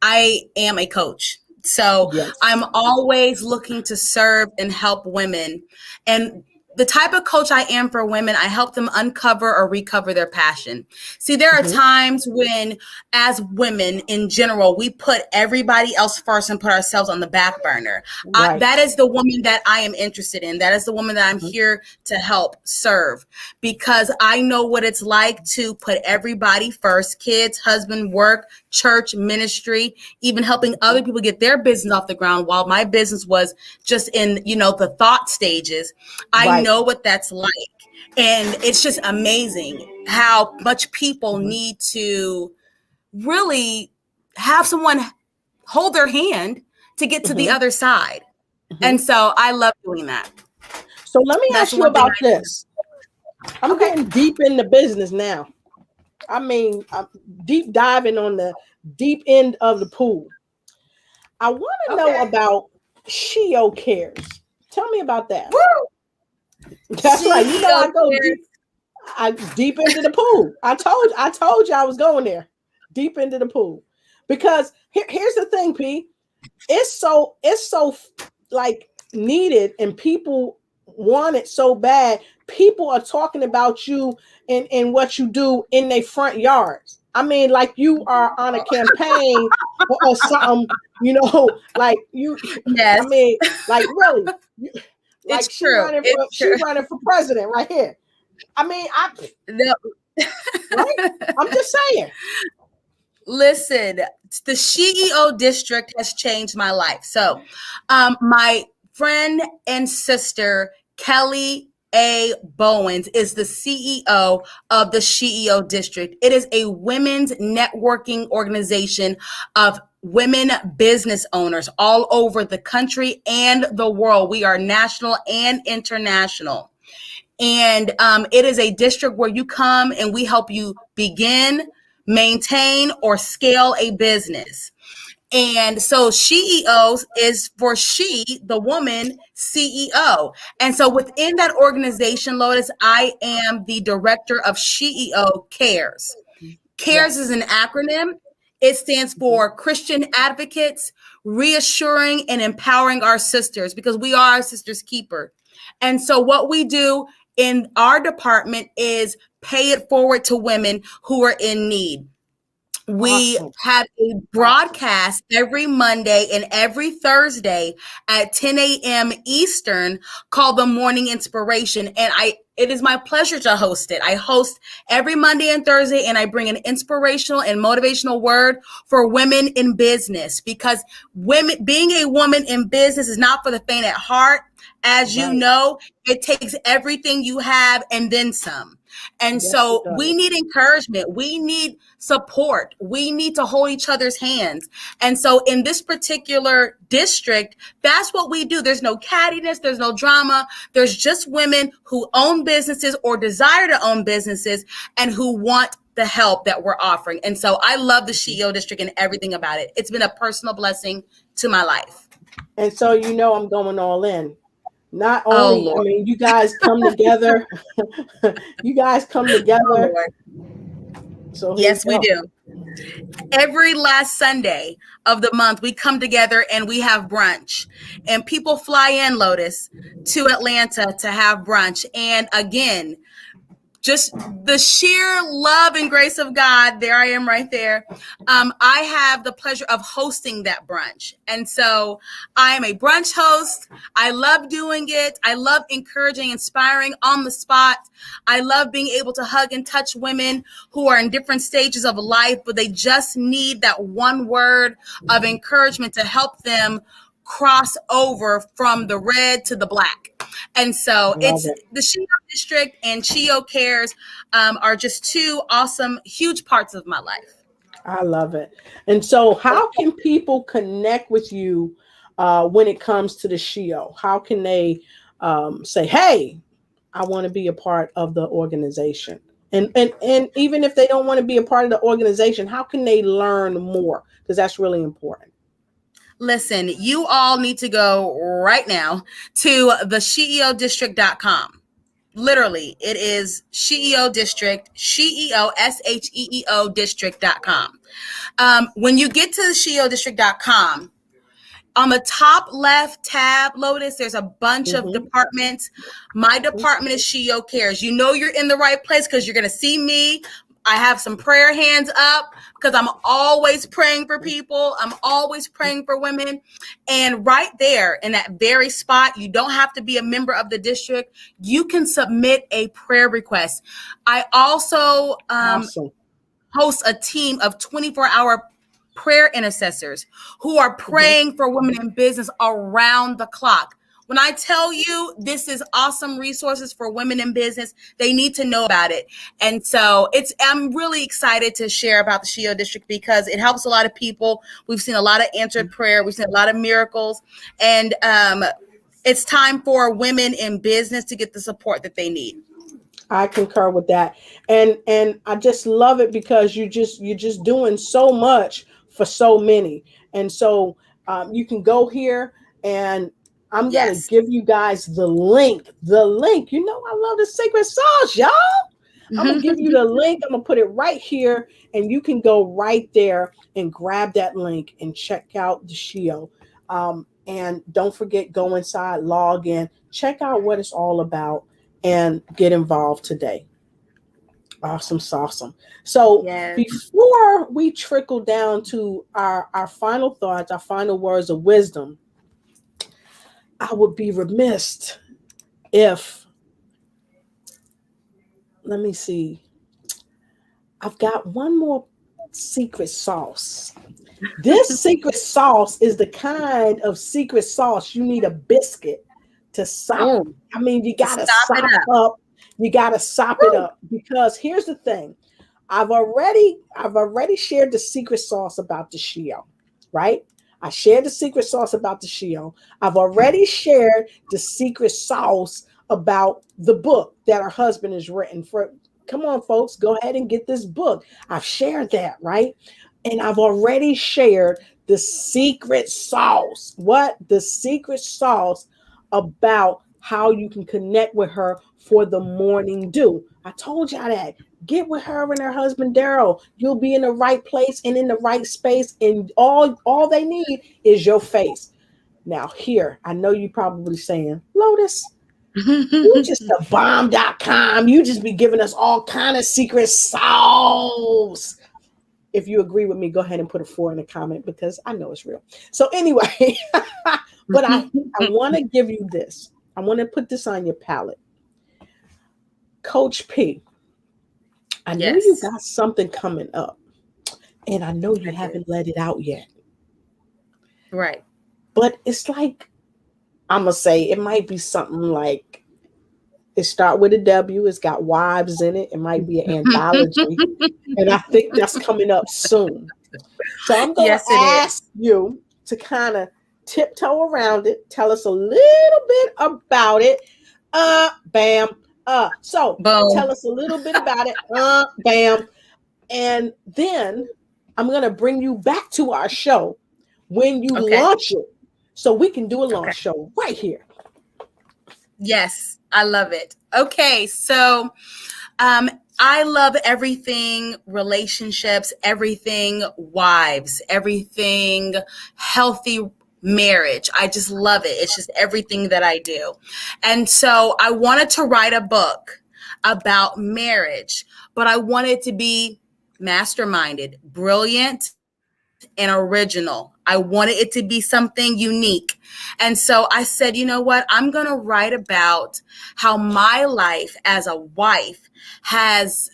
I am a coach. So I'm always looking to serve and help women. And the type of coach I am for women, I help them uncover or recover their passion. See, there are times when, as women in general, we put everybody else first and put ourselves on the back burner. That is the woman that I am interested in. That is the woman that I'm here to help serve, because I know what it's like to put everybody first: kids, husband, work, church, ministry, even helping other people get their business off the ground while my business was just in, the thought stages. I know what that's like. And it's just amazing how much people need to really have someone hold their hand to get to the other side. And so I love doing that. So let me ask you about this. I'm getting deep in the business now. I mean, I'm deep diving on the deep end of the pool. I want to know about SheO Cares. Tell me about that. Woo! That's right. I go deep into the pool. I told you I was going there, deep into the pool, because here's the thing, P. It's so like needed, and people want it so bad. People are talking about you and what you do in their front yards. I mean, like you are on a campaign or something. Like you. Yes. I mean, like really. Like it's true. She's running for president right here. I mean, right? I'm just saying. Listen, the SheO district has changed my life. So, my friend and sister, Kelly A. Bowens, is the CEO of the SheO district. It is a women's networking organization of women business owners all over the country and the world. We are national and international. And it is a district where you come and we help you begin, maintain, or scale a business. And so SheO is for she, the woman, CEO. And so within that organization, Lotus, I am the director of SheO Cares. CARES is an acronym. It stands for Christian Advocates, Reassuring and Empowering Our Sisters, because we are our sisters' keeper. And so what we do in our department is pay it forward to women who are in need. We have a broadcast every Monday and every Thursday at 10 a.m. Eastern called The Morning Inspiration. And it is my pleasure to host it. I host every Monday and Thursday, and I bring an inspirational and motivational word for women in business, because being a woman in business is not for the faint at heart. As you know, it takes everything you have and then some. And so we need encouragement. We need support. We need to hold each other's hands. And so in this particular district, that's what we do. There's no cattiness. There's no drama. There's just women who own businesses or desire to own businesses and who want the help that we're offering. And so I love the SheO district and everything about it. It's been a personal blessing to my life. And so, I'm going all in. Not Oh, only, I Lord. mean, you guys come together. You guys come Oh, together. Lord. So here you Yes, we go. do. Every last Sunday of the month, we come together and we have brunch. And people fly in, Lotus, to Atlanta to have brunch. And again, just the sheer love and grace of God, there I am right there. I have the pleasure of hosting that brunch. And so I am a brunch host. I love doing it. I love encouraging, inspiring on the spot. I love being able to hug and touch women who are in different stages of life, but they just need that one word of encouragement to help them cross over from the red to the black. And so Love it's it. the Sheo District and Sheo Cares are just two awesome, huge parts of my life. I love it. And so, how can people connect with you when it comes to the Sheo? How can they say, "Hey, I want to be a part of the organization"? And even if they don't want to be a part of the organization, how can they learn more? Because that's really important. Listen, you all need to go right now to the sheodistrict.com. Literally, it is Sheo District, Sheo district.com. When you get to the sheodistrict.com, on the top left tab, Lotus, there's a bunch of Mhm. departments. My department is Sheo Cares. You know you're in the right place because you're going to see me. I have some prayer hands up because I'm always praying for people. I'm always praying for women. And right there in that very spot, you don't have to be a member of the district. You can submit a prayer request. I also Awesome. host a team of 24-hour prayer intercessors who are praying for women in business around the clock. When I tell you this is awesome resources for women in business, they need to know about it. And so I'm really excited to share about the Sheo District because it helps a lot of people. We've seen a lot of answered prayer. We've seen a lot of miracles. And it's time for women in business to get the support that they need. I concur with that. And I just love it because you're just doing so much for so many. And so you can go here and I'm gonna Yes. give you guys the link. The link. You know, I love the secret sauce, y'all. I'm gonna give you the link. I'm gonna put it right here, and you can go right there and grab that link and check out the Sheo. And don't forget, go inside, log in, check out what it's all about, and get involved today. Awesome, awesome. So Yes. before we trickle down to our final thoughts, our final words of wisdom, I would be remiss if, let me see, I've got one more secret sauce. This secret sauce is the kind of secret sauce you need a biscuit to sop. Ooh, I mean, you got to stop it sop up. up. You got to sop it up because here's the thing. I've already shared the secret sauce about the Sheo, right? I shared the secret sauce about the Sheo. I've already shared the secret sauce about the book that her husband has written for. Come on, folks, go ahead and get this book. I've shared that, right? And I've already shared the secret sauce. What? The secret sauce about how you can connect with her for the morning dew. I told y'all that. Get with her and her husband Daryl. You'll be in the right place and in the right space, and all they need is your face. Now, here, I know you probably saying, Lotus, you just a bomb.com. You just be giving us all kind of secret sauce. If you agree with me, go ahead and put a 4 in the comment because I know it's real. So anyway, but I want to give you this. I want to put this on your palate. Coach P, I know you Yes. got something coming up, and I know you haven't let it out yet. Right. But it's like, I'm going to say it might be something like, it start with a W. It's got wives in it. It might be an anthology. And I think that's coming up soon. So I'm going Yes, to it ask is. you to kind of tiptoe around it. Tell us a little bit about it. Bam. So Boom. tell us a little bit about it. Bam. And then I'm going to bring you back to our show when you Okay. launch it. So we can do a Okay. launch show right here. Yes, I love it. Okay, so um, I love everything relationships, everything wives, everything healthy marriage. I just love it. It's just everything that I do. And so I wanted to write a book about marriage, but I wanted to be masterminded, brilliant, and original. I wanted it to be something unique. And so I said, you know what? I'm going to write about how my life as a wife has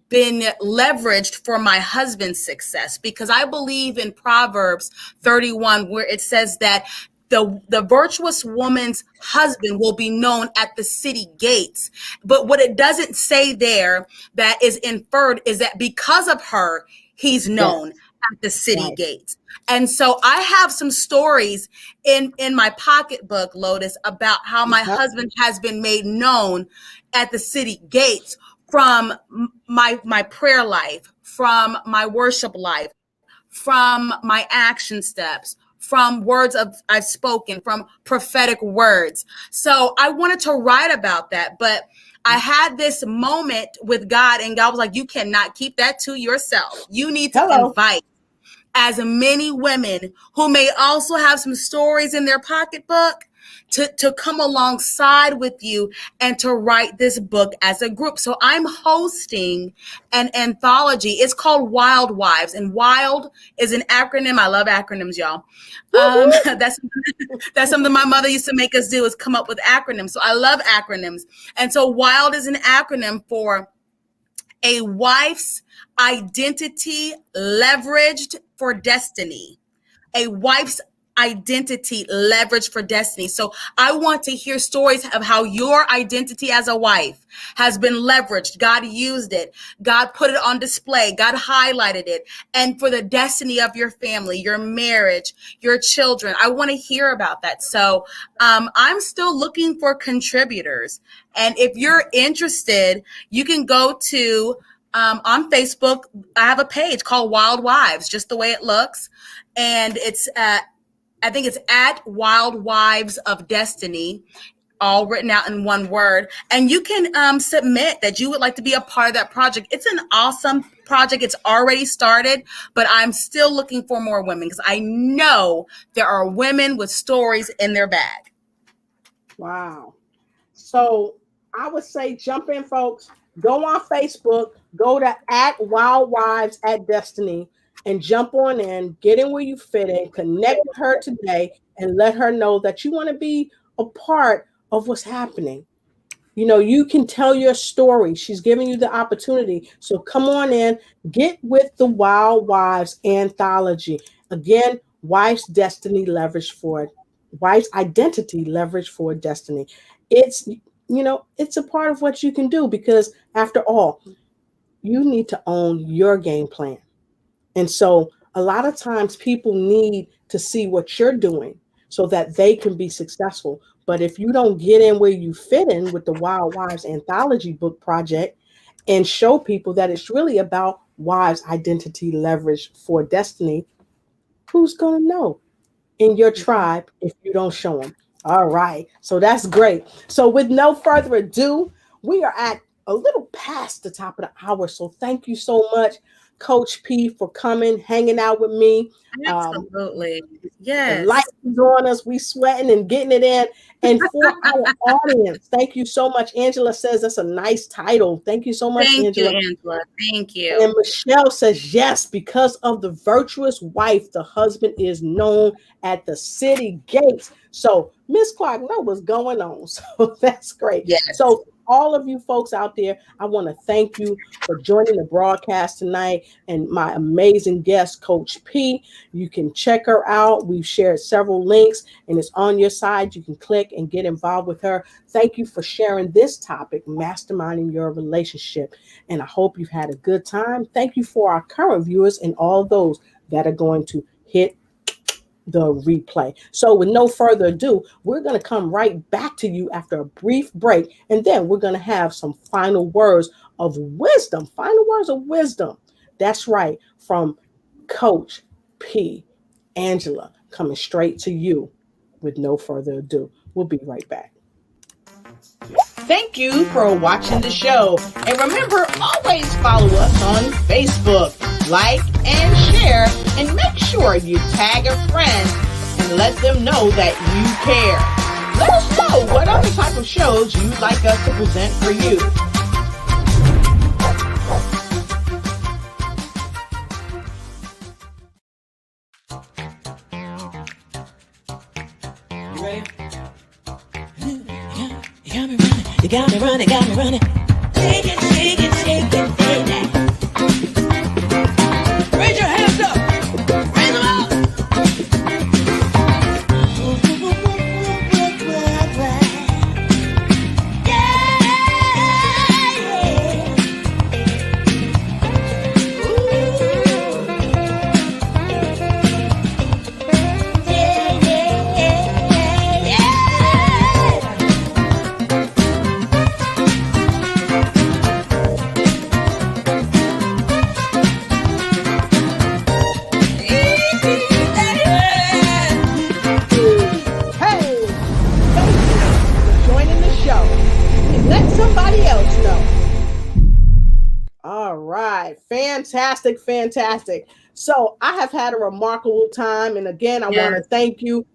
been leveraged for my husband's success, because I believe in Proverbs 31, where it says that the virtuous woman's husband will be known at the city gates. But what it doesn't say there, that is inferred, is that because of her, he's Yes, known at the city right. gates. And so I have some stories in my pocketbook, Lotus, about how my Yep. husband has been made known at the city gates from my prayer life, from my worship life, from my action steps, from words of I've spoken, from prophetic words. So I wanted to write about that, but I had this moment with God, and God was like, you cannot keep that to yourself. You need to Hello. invite as many women who may also have some stories in their pocketbook to come alongside with you and to write this book as a group. So I'm hosting an anthology. It's called Wild Wives, and WILD is an acronym. I love acronyms, y'all. Woo-hoo. That's something my mother used to make us do, is come up with acronyms. So I love acronyms. And so WILD is an acronym for a wife's identity leveraged for destiny. A wife's identity leveraged for destiny. So I want to hear stories of how your identity as a wife has been leveraged. God used it. God put it on display. God highlighted it. And for the destiny of your family, your marriage, your children. I want to hear about that. So I'm still looking for contributors. And if you're interested, you can go to on Facebook. I have a page called Wild Wives, just the way it looks. And it's I think it's at Wild Wives of Destiny, all written out in one word. And you can submit that you would like to be a part of that project. It's an awesome project. It's already started, but I'm still looking for more women, because I know there are women with stories in their bag. Wow. So I would say jump in, folks. Go on Facebook, go to at Wild Wives at Destiny, and jump on in, get in where you fit in, connect with her today, and let her know that you want to be a part of what's happening. You know, you can tell your story. She's giving you the opportunity. So come on in, get with the Wild Wives anthology. Again, wife's destiny leverage for wife's identity leverage for destiny. It's, it's a part of what you can do, because after all, you need to own your game plan. And so a lot of times people need to see what you're doing so that they can be successful. But if you don't get in where you fit in with the Wild Wives anthology book project and show people that it's really about wives' identity leverage for destiny, who's going to know in your tribe if you don't show them? All right. So that's great. So with no further ado, we are at a little past the top of the hour. So thank you so much, Coach P, for coming, hanging out with me. Um, Absolutely. the light Yes. is on us. We sweating and getting it in. And for our audience, thank you so much. Angela says that's a nice title. Thank you so much, Thank you, Angela. Angela. Thank And you. Michelle says, yes, because of the virtuous wife, the husband is known at the city gates. So Miss Clark know what's going on. So that's great. Yes. So all of you folks out there, I want to thank you for joining the broadcast tonight, and my amazing guest, Coach P. You can check her out. We've shared several links, and it's on your side. You can click and get involved with her. Thank you for sharing this topic, masterminding your relationship. And I hope you've had a good time. Thank you for our current viewers and all those that are going to hit the replay. So with no further ado, we're going to come right back to you after a brief break, and then we're going to have some final words of wisdom. Final words of wisdom. That's right, from Coach P. Angela, coming straight to you with no further ado. We'll be right back. Thank you for watching the show. And remember, always follow us on Facebook. Like and share, and make sure you tag a friend and let them know that you care. Let us know what other type of shows you'd like us to present for you. You ready? You got me running. Shake it, shake it, shake it, baby. Raise your hands up. Raise them up. Fantastic. So I have had a remarkable time. And again, I want to thank you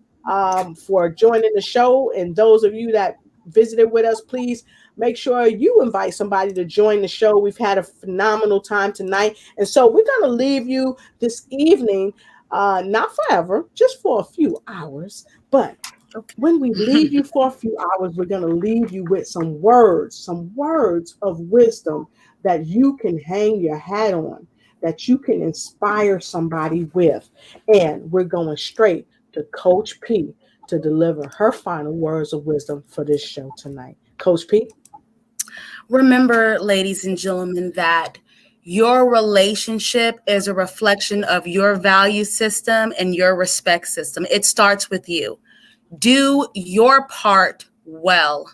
for joining the show. And those of you that visited with us, please make sure you invite somebody to join the show. We've had a phenomenal time tonight. And so we're going to leave you this evening, not forever, just for a few hours. But when we leave you for a few hours, we're going to leave you with some words of wisdom that you can hang your hat on, that you can inspire somebody with. And we're going straight to Coach P to deliver her final words of wisdom for this show tonight. Coach P. Remember, ladies and gentlemen, that your relationship is a reflection of your value system and your respect system. It starts with you. Do your part well.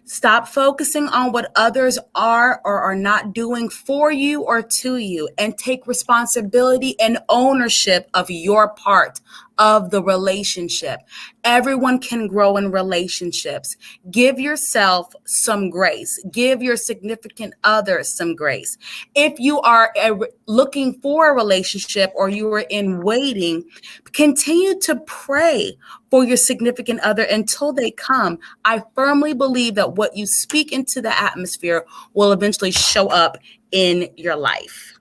Stop focusing on what others are or are not doing for you or to you, and take responsibility and ownership of your part of the relationship. Everyone can grow in relationships. Give yourself some grace. Give your significant other some grace. If you are looking for a relationship or you are in waiting, continue to pray for your significant other until they come. I firmly believe that what you speak into the atmosphere will eventually show up in your life.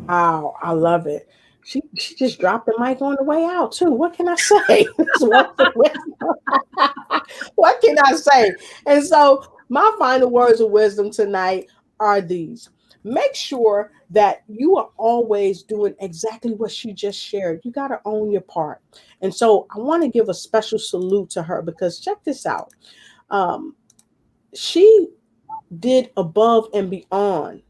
Wow, I love it. She just dropped the mic on the way out too. What can I say? What can I say? And so my final words of wisdom tonight are these. Make sure that you are always doing exactly what she just shared. You got to own your part. And so I want to give a special salute to her, because check this out. She did above and beyond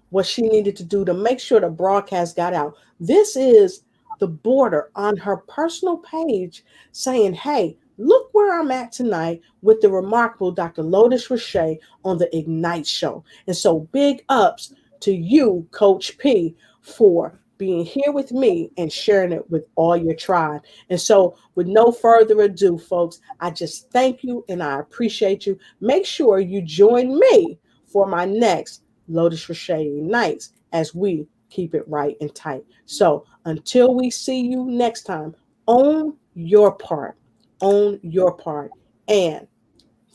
what she needed to do to make sure the broadcast got out. This is the border on her personal page saying, hey, look where I'm at tonight with the remarkable Dr. Lotus Richey on the Ignite show. And so big ups to you, Coach P, for being here with me and sharing it with all your tribe. And so with no further ado, folks, I just thank you and I appreciate you. Make sure you join me for my next Lotus Richey Ignites as we keep it right and tight. So until we see you next time, own your part. Own your part. And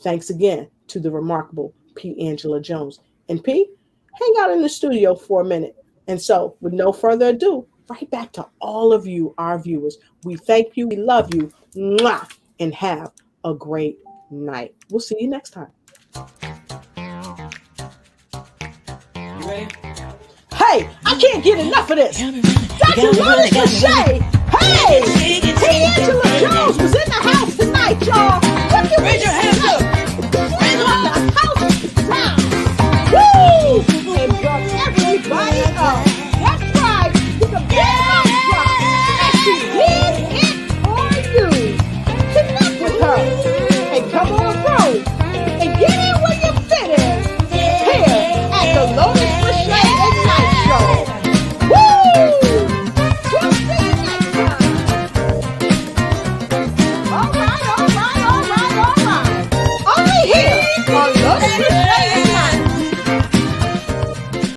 thanks again to the remarkable P. Angela Jones. And P, hang out in the studio for a minute. And so with no further ado, right back to all of you, our viewers. We thank you. We love you. Mwah, and have a great night. We'll see you next time. You ready? Hey, I can't get enough of this. Dr. Lotus Richey. Hey,